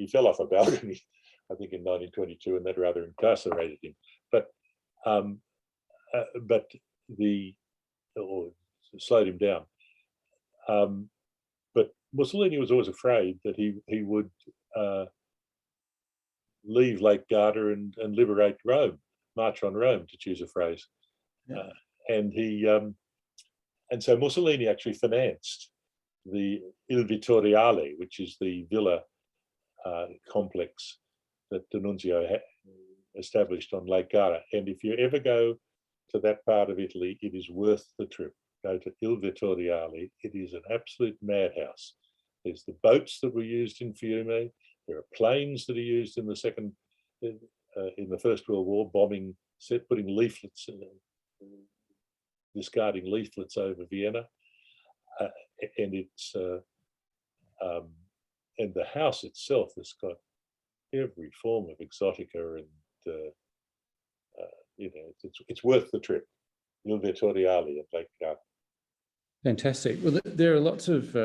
balcony, I think, in 1922, and that rather incarcerated him. But slowed him down. But Mussolini was always afraid that he would leave Lake Garda and liberate Rome, march on Rome, to choose a phrase. Yeah. And so Mussolini actually financed the Il Vittoriale, which is the villa complex that D'Annunzio established on Lake Garda. And if you ever go to that part of Italy, it is worth the trip. Go to Il Vittoriale. It is an absolute madhouse. There's the boats that were used in Fiume. There are planes that are used in the First World War, bombing, putting leaflets, discarding leaflets over Vienna, and it's and the house itself has got every form of exotica, and it's worth the trip. Il Vittoriale at Lake Garda. Fantastic. Well, there are lots of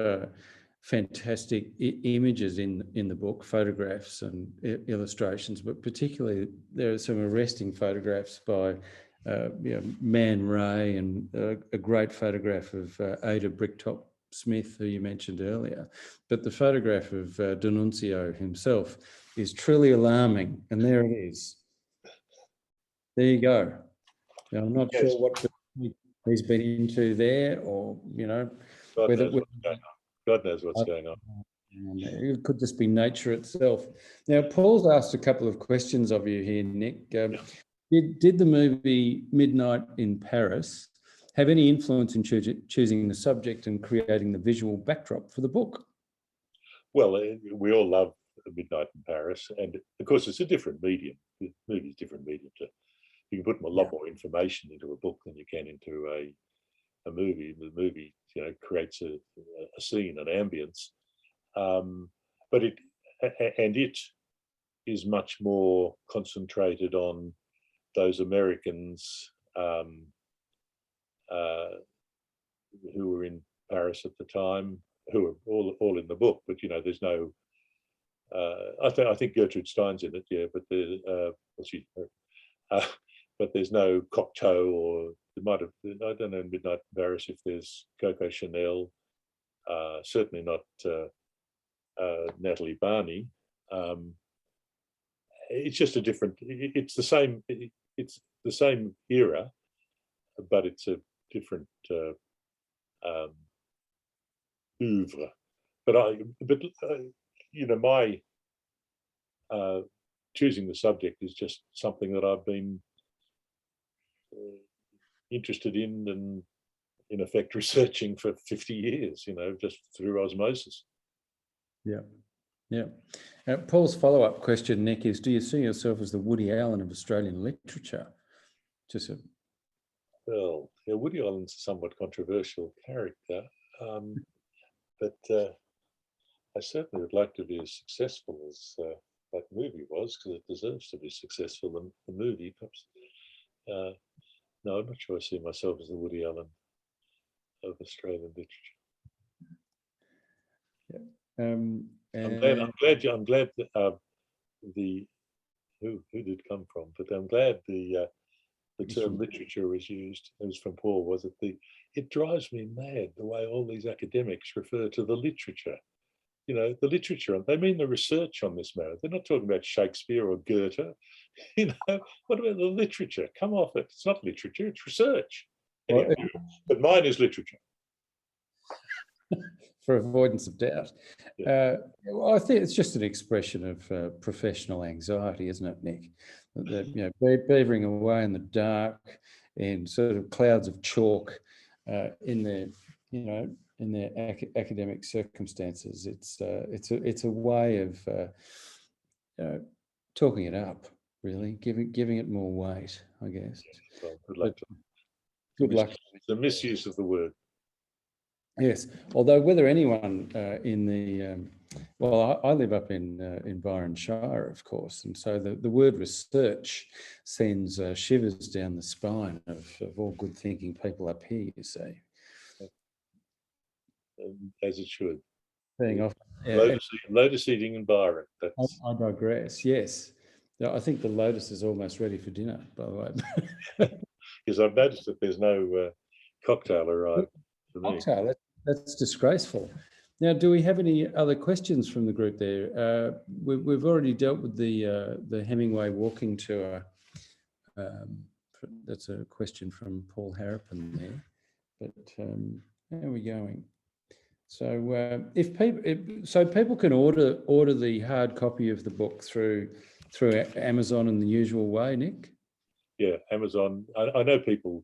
fantastic images in the book, photographs and illustrations, but particularly there are some arresting photographs by Man Ray, and a great photograph of Ada Bricktop Smith, who you mentioned earlier. But the photograph of D'Annunzio himself is truly alarming, and there it is. There you go. Now, I'm not sure what he's been into there, or God knows what's going on. It could just be nature itself. Now, Paul's asked a couple of questions of you here, Nick. Did the movie Midnight in Paris have any influence in choosing the subject and creating the visual backdrop for the book? Well, we all love Midnight in Paris, and of course it's a different medium. The movie is a different medium. You can put a lot more information into a book than you can into a movie. The movie, creates a scene, an ambience, but it is much more concentrated on those Americans who were in Paris at the time, who are all in the book. But there's no. I think Gertrude Stein's in it, but there's no Cocteau, or there might have. I don't know in Midnight in Paris if there's Coco Chanel. Certainly not Natalie Barney. it's just a different. It's the same. It's the same era, but it's a different oeuvre. But my choosing the subject is just something that I've been interested in and in effect researching for 50 years, just through osmosis. Yeah. Paul's follow-up question, Nick, is: do you see yourself as the Woody Allen of Australian literature? Well, yeah, Woody Allen's a somewhat controversial character, but I certainly would like to be as successful as that movie was, because it deserves to be successful. The movie, perhaps. No, I'm not sure I see myself as the Woody Allen of Australian literature. Yeah. I'm glad that who did it come from? But I'm glad the term literature was used. It was from Paul. Was it it drives me mad the way all these academics refer to the literature. The literature. They mean the research on this matter. They're not talking about Shakespeare or Goethe. What about the literature? Come off it. It's not literature. It's research. Anyway, but mine is literature. For avoidance of doubt. Yeah. Well, I think it's just an expression of professional anxiety, isn't it, Nick? That beavering away in the dark and sort of clouds of chalk in their academic circumstances. It's a way of talking it up, really, giving it more weight, I guess. Well, good luck. Good luck. The misuse of the word. Yes, although whether anyone in the I live up in Byron Shire, of course, and so the word research sends shivers down the spine of all good thinking people up here, you see. As it should. Being off, lotus eating in Byron. I digress. Yes, I think the lotus is almost ready for dinner, by the way. Because I've noticed that there's no cocktail arrived for me. Cocktail. That's disgraceful. Now, do we have any other questions from the group there? We've already dealt with the Hemingway walking tour. That's a question from Paul Harrison there. But how are we going? So people can order the hard copy of the book through Amazon in the usual way, Nick? Yeah, Amazon. I know people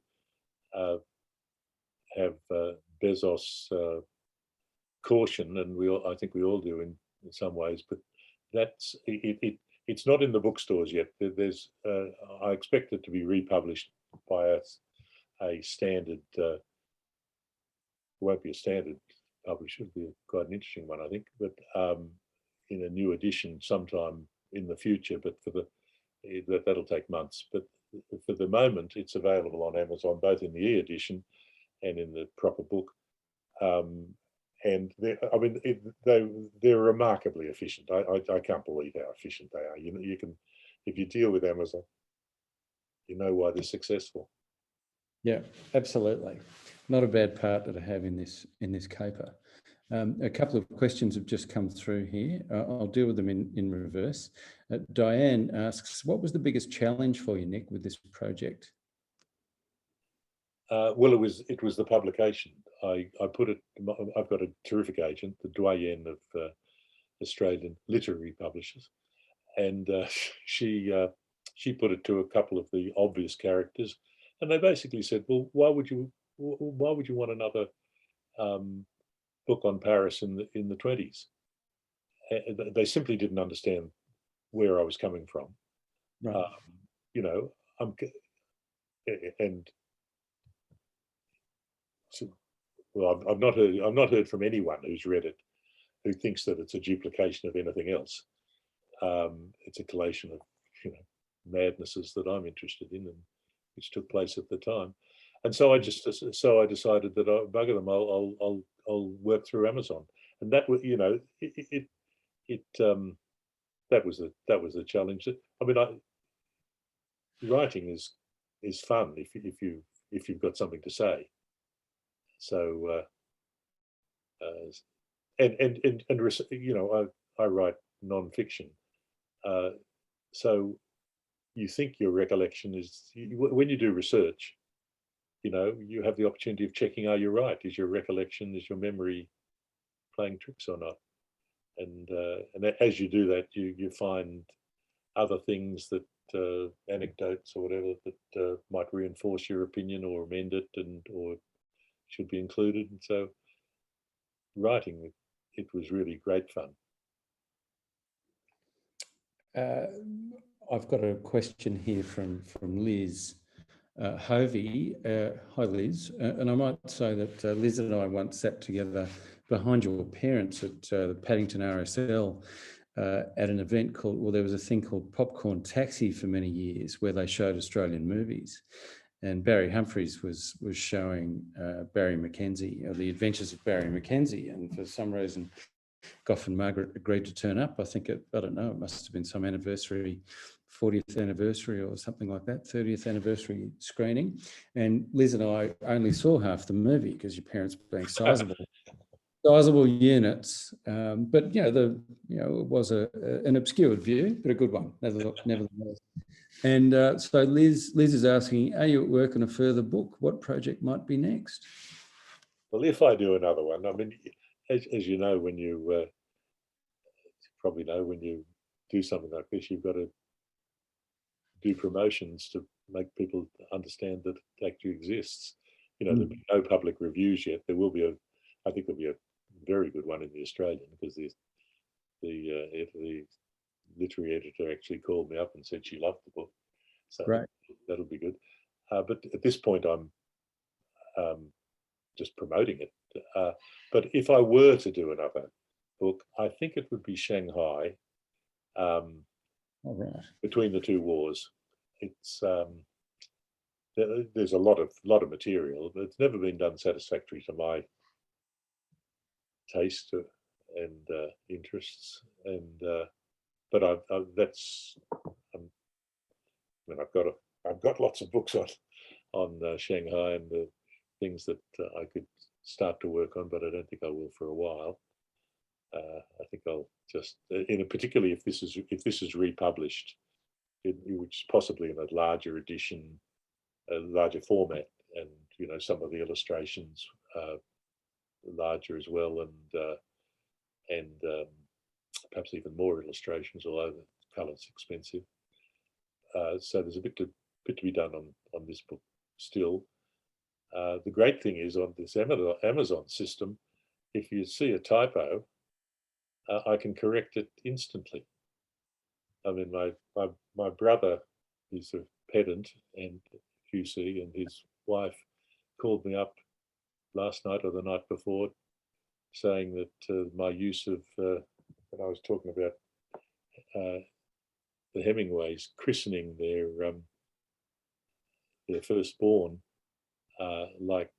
have Bezos caution, and I think we all do in some ways, but that's it. It's not in the bookstores yet. There's I expect it to be republished by a standard. It won't be a standard publisher. It'll be quite an interesting one, I think, but in a new edition sometime in the future. But that'll take months. But for the moment, it's available on Amazon, both in the e-edition and in the proper book. And they're remarkably efficient. I can't believe how efficient they are. You can, if you deal with Amazon, you know why they're successful. Yeah, absolutely. Not a bad partner to have in this caper. A couple of questions have just come through here. I'll deal with them in reverse. Diane asks, what was the biggest challenge for you, Nick, with this project? Well, it was the publication. I've got a terrific agent, the doyen of Australian literary publishers, and she put it to a couple of the obvious characters, and they basically said, well, why would you want another book on Paris in the 20s? They simply didn't understand where I was coming from. Right. Well, I've not heard from anyone who's read it who thinks that it's a duplication of anything else. It's a collation of madnesses that I'm interested in, and which took place at the time. And so I decided that I'll bugger them. I'll work through Amazon, and that was that was the challenge. I mean, writing is fun if you've got something to say. So I write non-fiction. so you think your recollection is, when you do research, you know, you have the opportunity of checking, are you right? Is your recollection, is your memory playing tricks or not? And as you do that, you find other things that, anecdotes or whatever, that might reinforce your opinion or amend it, or should be included. And so writing, it was really great fun. I've got a question here from Liz Hovey. Hi, Liz. And I might say that Liz and I once sat together behind your parents at the Paddington RSL at an event called, well, there was a thing called Popcorn Taxi for many years, where they showed Australian movies. And Barry Humphries was showing Barry Mackenzie, or The Adventures of Barry Mackenzie. And for some reason, Gough and Margaret agreed to turn up. I think I don't know, it must have been some anniversary, 40th anniversary or something like that, 30th anniversary screening. And Liz and I only saw half the movie because your parents being sizable units. But, it was an obscured view, but a good one, nevertheless. And so Liz is asking, are you at work on a further book? What project might be next? Well, if I do another one, I mean, as you know, when you probably know, when you do something like this, you've got to do promotions to make people understand that it actually exists. You know, there'll be no public reviews yet. There will be I think there'll be a very good one in the Australian, because the literary editor actually called me up and said she loved the book. So right. That'll be good. But at this point, I'm just promoting it. But if I were to do another book, I think it would be Shanghai. All right. Between the two wars, it's there's a lot of material, but it's never been done satisfactory to my taste and interests. And but I've got lots of books on Shanghai and the things that I could start to work on, but I don't think I will for a while. I think I'll just, particularly if this is republished, which possibly in a larger edition, a larger format, and some of the illustrations larger as well, and perhaps even more illustrations, although the colour's expensive. So there's a bit to be done on this book still. The great thing is, on this Amazon system, if you see a typo, I can correct it instantly. I mean, my brother is a pedant and QC, and his wife called me up last night or the night before, saying that my use of, when I was talking about the Hemingways christening their firstborn, like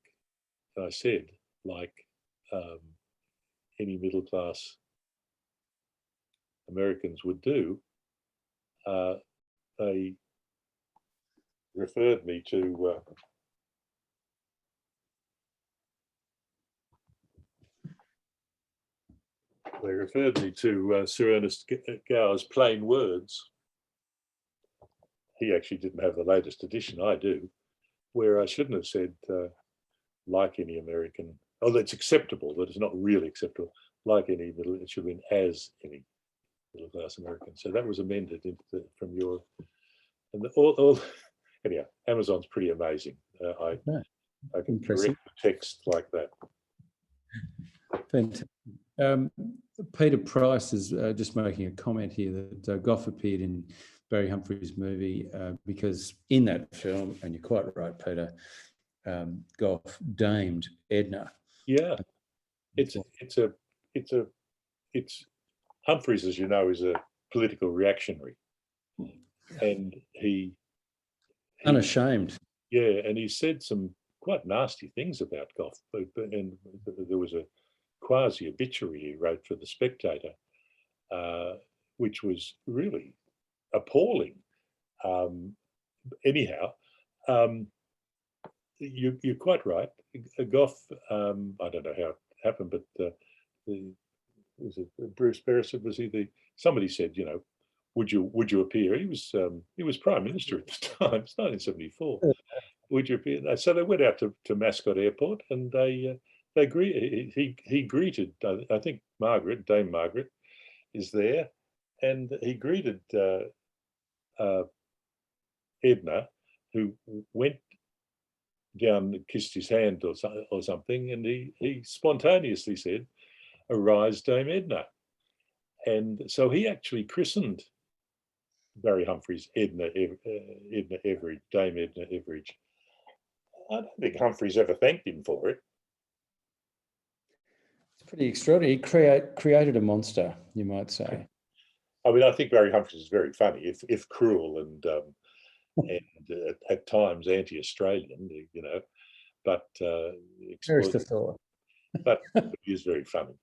I said, like any middle class Americans would do, they referred me to Sir Ernest Gower's Plain Words. He actually didn't have the latest edition, I do, where I shouldn't have said like any American. Oh, that's acceptable, but it's not really acceptable. Like any middle, it should have been as any middle class American. So that was amended from your, and all anyhow, Amazon's pretty amazing. I can correct the text like that. Fantastic. Peter Price is just making a comment here that Gough appeared in Barry Humphries' movie because in that film, and you're quite right, Peter, Gough damed Edna. Yeah, it's Humphries, as you know, is a political reactionary, and he unashamed. Yeah, and he said some quite nasty things about Gough, and there was a quasi obituary he wrote for The Spectator, which was really appalling. Anyhow, you're quite right. Gough, I don't know how it happened, but was it Bruce Beresford? Was he somebody said, would you appear? He was Prime Minister at the time. It's 1974. Would you appear? So they went out to Mascot Airport, and he greeted. I think Dame Margaret, is there, and he greeted Edna, who went down and kissed his hand or something, and he spontaneously said, "Arise, Dame Edna." And so he actually christened Barry Humphries Dame Edna Everidge. I don't think Humphries ever thanked him for it. It's pretty extraordinary. He created a monster, you might say. I mean, I think Barry Humphries is very funny, if cruel and at times anti-Australian, you know, but but he is very funny.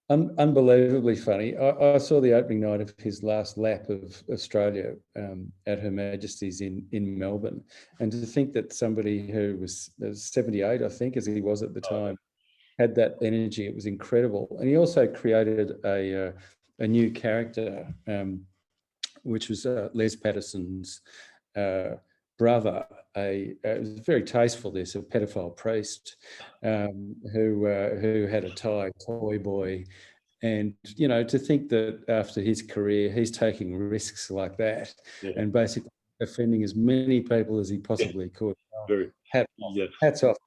Unbelievably funny. I saw the opening night of his last lap of Australia at Her Majesty's in Melbourne, and to think that somebody who was 78, I think, as he was at the time, had that energy, it was incredible. And he also created a new character, which was Les Patterson's brother. It was very tasteful. This a pedophile priest who had a toy boy, and you know, to think that after his career he's taking risks like that, and basically offending as many people as he possibly could. Hats off.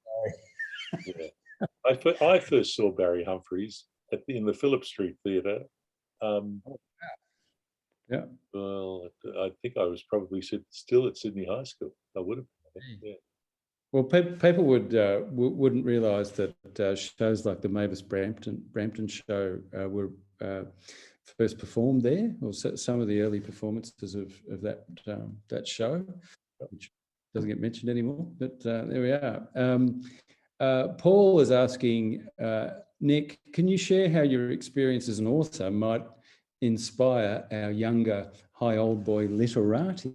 I first saw Barry Humphries in the Phillip Street Theatre. Well, I think I was probably still at Sydney High School. I would have. Yeah. Well, people wouldn't realise that shows like the Mavis Brampton show were first performed there, or some of the early performances of that show, which doesn't get mentioned anymore. But there we are. Paul is asking, Nick, can you share how your experience as an author might inspire our younger high old boy literati?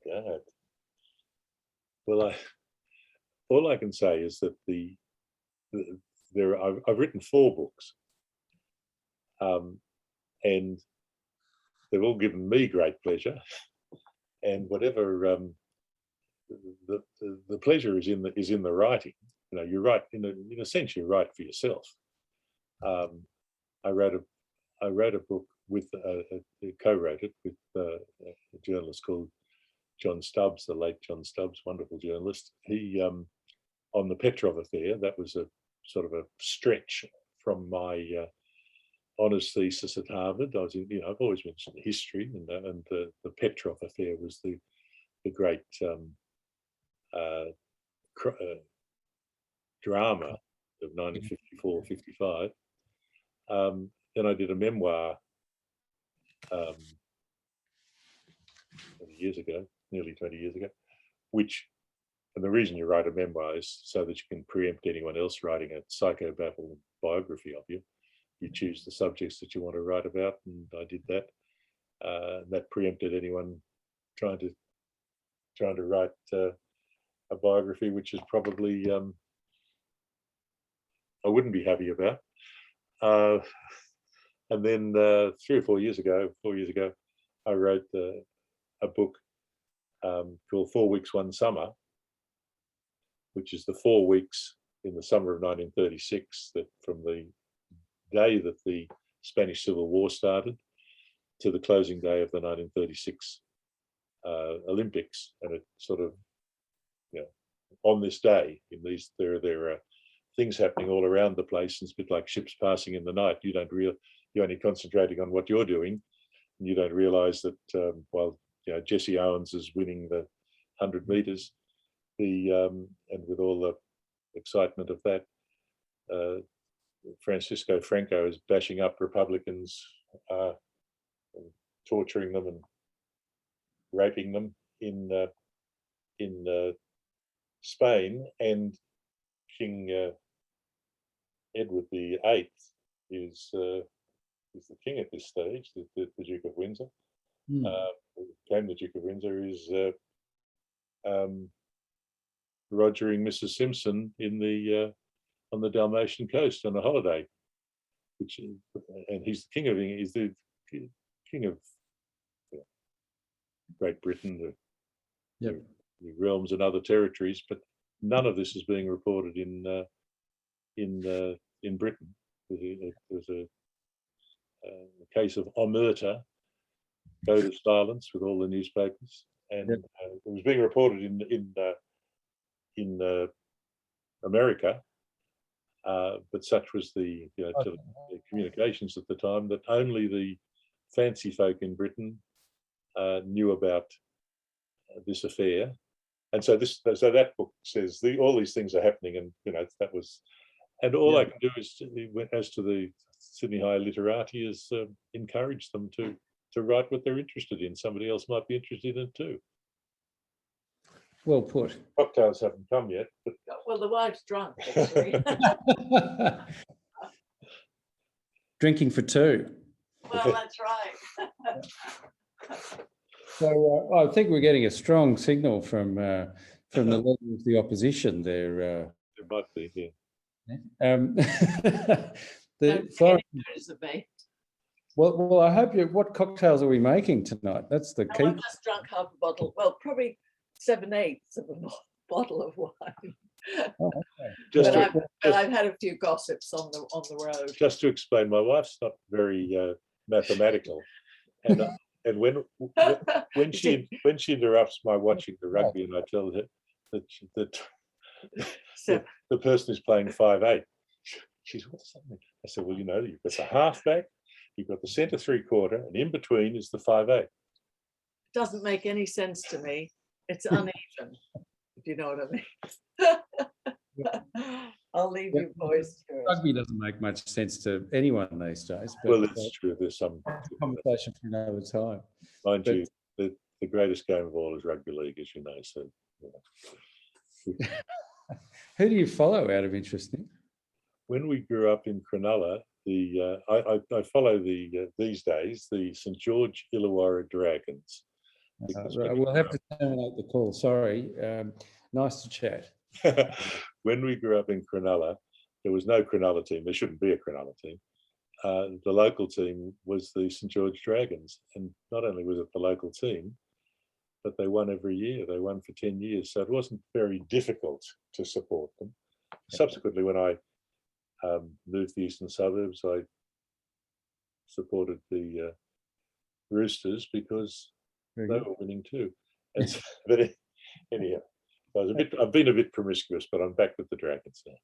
God. Well, all I can say is that I've written 4 books, and they've all given me great pleasure. And whatever the pleasure is in the writing. You know, you write in a sense, you write for yourself. I wrote a book with co-wrote it with a journalist called John Stubbs, the late John Stubbs, wonderful journalist. He on the Petrov affair. That was a sort of a stretch from my honours thesis at Harvard. I was in, you know, I've always mentioned history, and the Petrov affair was the great drama of 1954-55. Then I did a memoir 20 years ago, nearly 20 years ago, and the reason you write a memoir is so that you can preempt anyone else writing a psychobabble biography of you. You choose the subjects that you want to write about, and I did that. That preempted anyone trying to write a biography, which is probably I wouldn't be happy about. And then 3 or 4 years ago, I wrote a book called 4 Weeks, One Summer, which is the 4 weeks in the summer of 1936, that from the day that the Spanish Civil War started to the closing day of the 1936 Olympics. And it sort of, you know, on this day, in these, there are things happening all around the place. It's a bit like ships passing in the night. You're only concentrating on what you're doing, and you don't realise that while Jesse Owens is winning the 100 metres, and with all the excitement of that, Francisco Franco is bashing up Republicans, and torturing them and raping them in Spain, and King Edward VIII is the king at this stage, the Duke of Windsor. Became the Duke of Windsor, is rogering Mrs. Simpson on the Dalmatian coast on a holiday, and he's the king of England. He's the king of Great Britain, Yep. the realms and other territories, but none of this is being reported in Britain. There's a case of omerta, code of silence with all the newspapers, and Yep. it was being reported in America, but such was the the communications at the time that only the fancy folk in Britain knew about this affair. And so that book says all these things are happening, and that was, and all I can do is, as to the Sydney High Literati, is encourage them to write what they're interested in. Somebody else might be interested in it too. Well put. Cocktails haven't come yet, but Well, the wife's drunk, actually. Drinking for two. Well, that's right. So I think we're getting a strong signal from the leader of the opposition there. it might be, yeah. Well, I hope what cocktails are we making tonight? That's the key. I've just drunk half a bottle. Well, probably 7/8 of a bottle of wine. Oh, okay. But I've had a few gossips on the road. Just to explain, my wife's not very mathematical, and when she interrupts my watching the rugby, and I tell her that the person is playing 5/8, she's, what's that mean? I said, well, you've got the halfback, you've got the centre 3/4, and in between is the 5/8. Doesn't make any sense to me. It's uneven, if you know what I mean. I'll leave you boys to it. Rugby doesn't make much sense to anyone these days. But Well, it's true. There's some conversation for another time. Mind you, the greatest game of all is rugby league, as you know. So, Who do you follow out of interest, Nick? when we grew up in Cronulla, I follow these days the St George Illawarra Dragons. We'll have to terminate the call. Sorry. Nice to chat. When we grew up in Cronulla, there was no Cronulla team. There shouldn't be a Cronulla team. The local team was the St George Dragons, and not only was it the local team, but they won every year. They won for 10 years, so it wasn't very difficult to support them. Subsequently, when I moved to the eastern suburbs, I supported the Roosters because they were winning too. And so, but anyhow, I've been a bit promiscuous, but I'm back with the Dragons now.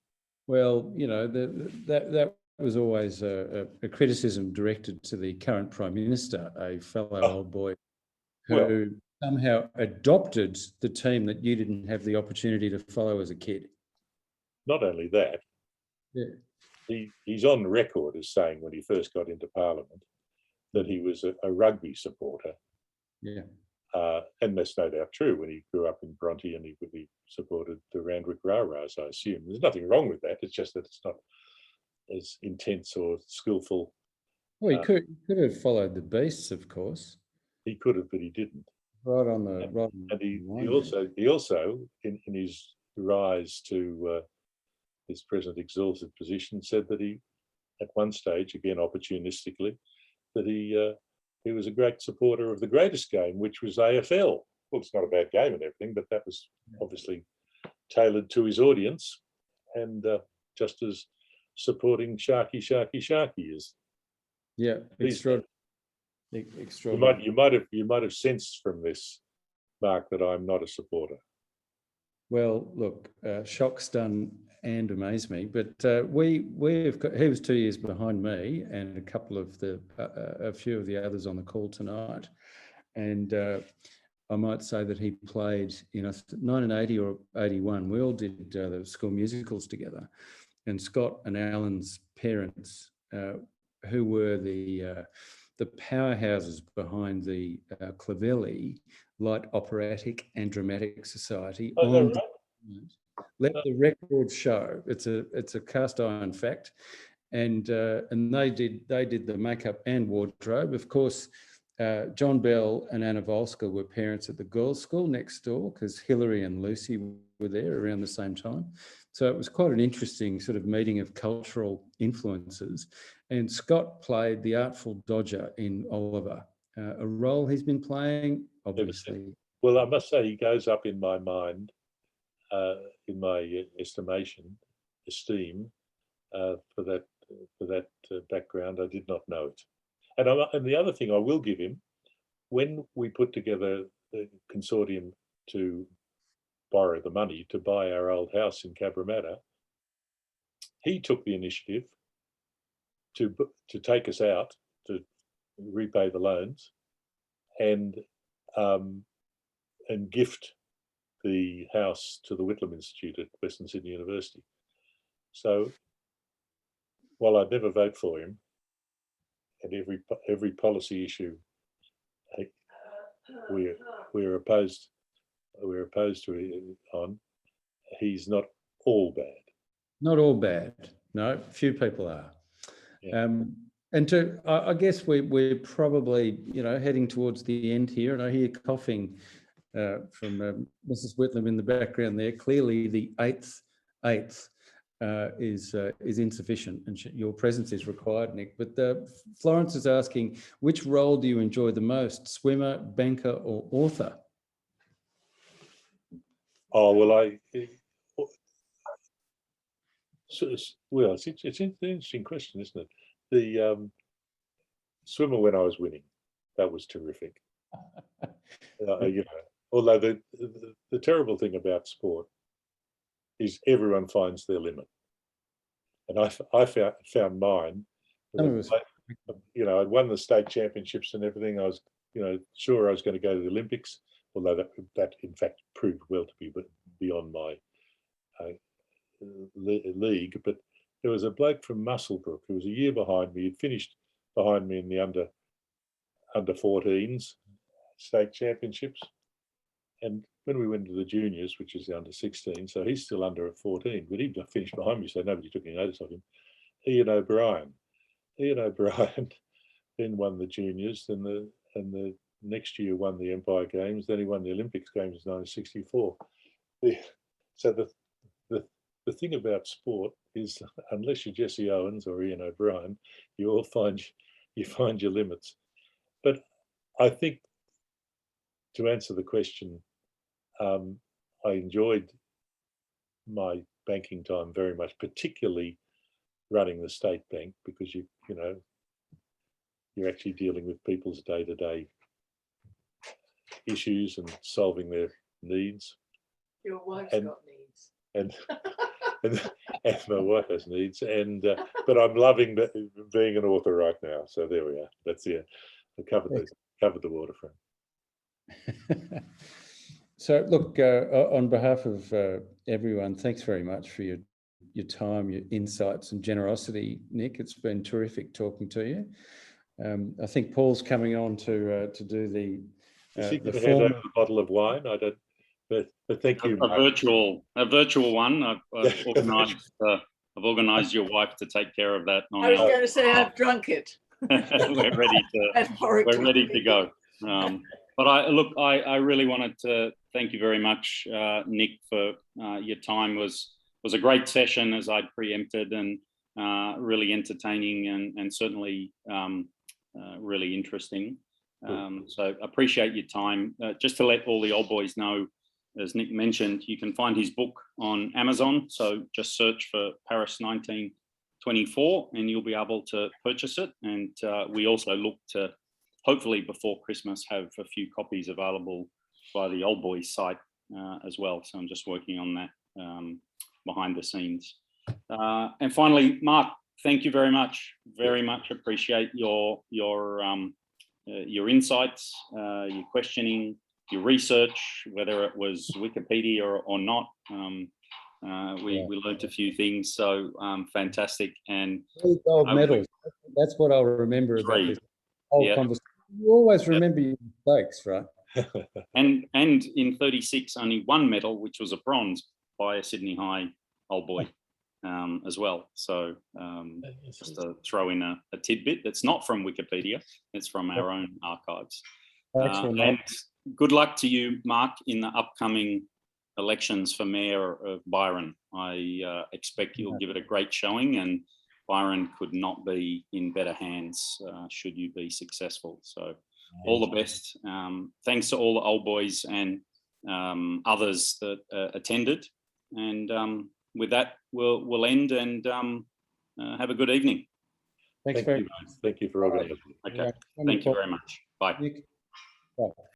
Well, that was always a criticism directed to the current Prime Minister, a fellow old boy who somehow adopted the team that you didn't have the opportunity to follow as a kid. Not only that, he's on record as saying when he first got into Parliament that he was a rugby supporter. Yeah. And that's no doubt true. When he grew up in Bronte and he supported the Randwick Railroads, I assume. There's nothing wrong with that. It's just that it's not as intense or skillful. Well, he could have followed the Beasts, of course. He could have, but he didn't. Right on the right. And he also in his rise to his present exalted position said that he, at one stage, again opportunistically, that he was a great supporter of the greatest game, which was AFL. Well, it's not a bad game and everything, but that was obviously tailored to his audience, and just as supporting Sharky is. Yeah, extraordinary. You might have sensed from this, Mark, that I'm not a supporter. Well, look, shock, stun, and amaze me. But we've got. He was 2 years behind me, and a few of the others on the call tonight. And I might say that he played in 1980 or 81. We all did the school musicals together, and Scott and Alan's parents, who were the powerhouses behind the Clavelli Light Operatic and Dramatic Society. Let the record show. It's a cast iron fact, and they did the makeup and wardrobe. Of course, John Bell and Anna Volska were parents at the girls' school next door because Hilary and Lucy were there around the same time. So it was quite an interesting sort of meeting of cultural influences. And Scott played the Artful Dodger in Oliver, a role he's been playing? Obviously. Well, I must say he goes up in my mind, in my esteem, for that background. I did not know it. And the other thing I will give him, when we put together the consortium to borrow the money to buy our old house in Cabramatta, he took the initiative to take us out to repay the loans and gift the house to the Whitlam Institute at Western Sydney University. So while I'd never vote for him, and every policy issue we're opposed to it on, he's not all bad. Not all bad. No, few people are. Yeah. And I guess we're probably, heading towards the end here, and I hear coughing from Mrs. Whitlam in the background there. Clearly, the eighth is insufficient, and your presence is required, Nick. But Florence is asking, which role do you enjoy the most, swimmer, banker, or author? Oh, well, it's an interesting question, isn't it? The swimmer when I was winning, that was terrific. Although the terrible thing about sport is everyone finds their limit, and I found mine. I'd won the state championships and everything. I was, sure I was going to go to the Olympics, although that in fact proved well to be beyond my league. But there was a bloke from Muswellbrook who was a year behind me. He'd finished behind me in the under 14s state championships, and when we went to the juniors, which is the under 16, so he's still under 14, but he'd finished behind me, so nobody took any notice of him. Ian O'Brien then won the juniors, and the next year won the Empire Games. Then he won the Olympics Games in 1964. So the thing about sport is, unless you're Jesse Owens or Ian O'Brien, you find your limits. But I think, to answer the question, I enjoyed my banking time very much, particularly running the state bank, because you're actually dealing with people's day-to-day issues and solving their needs. Your wife's got needs. And my wife has needs, but I'm loving being an author right now. So there we are. That's it. I covered the waterfront. So look, on behalf of everyone, thanks very much for your time, your insights and generosity, Nick. It's been terrific talking to you. I think Paul's coming on to do the Is he going to hand over a bottle of wine? I don't. But thank you. A virtual one. I've organised your wife to take care of that. I was going to say I've drunk it. We're ready to go. But I really wanted to thank you very much, Nick, for your time. Was a great session, as I'd preempted, and really entertaining and certainly really interesting. So appreciate your time. Just to let all the old boys know, as Nick mentioned, you can find his book on Amazon. So just search for Paris 1924 and you'll be able to purchase it. And we also look to, hopefully before Christmas, have a few copies available via the Old Boys site as well. So I'm just working on that behind the scenes. And finally, Mark, thank you very much. Very much appreciate your insights, your questioning, your research, whether it was Wikipedia or not. We learnt a few things, so fantastic. And 3 gold medals. That's what I'll remember about this whole conversation. You always remember your mistakes, right? and in 36, only 1 medal, which was a bronze by a Sydney High old boy as well. So just to throw in a tidbit that's not from Wikipedia, it's from our own archives. And good luck to you, Mark, in the upcoming elections for Mayor of Byron. I expect you'll give it a great showing, and Byron could not be in better hands should you be successful. So all the best. Thanks to all the old boys and others that attended. And with that, we'll end and have a good evening. Thanks very much. Thank you for organizing. Okay. Thank you very much. Bye. Nick. Bye.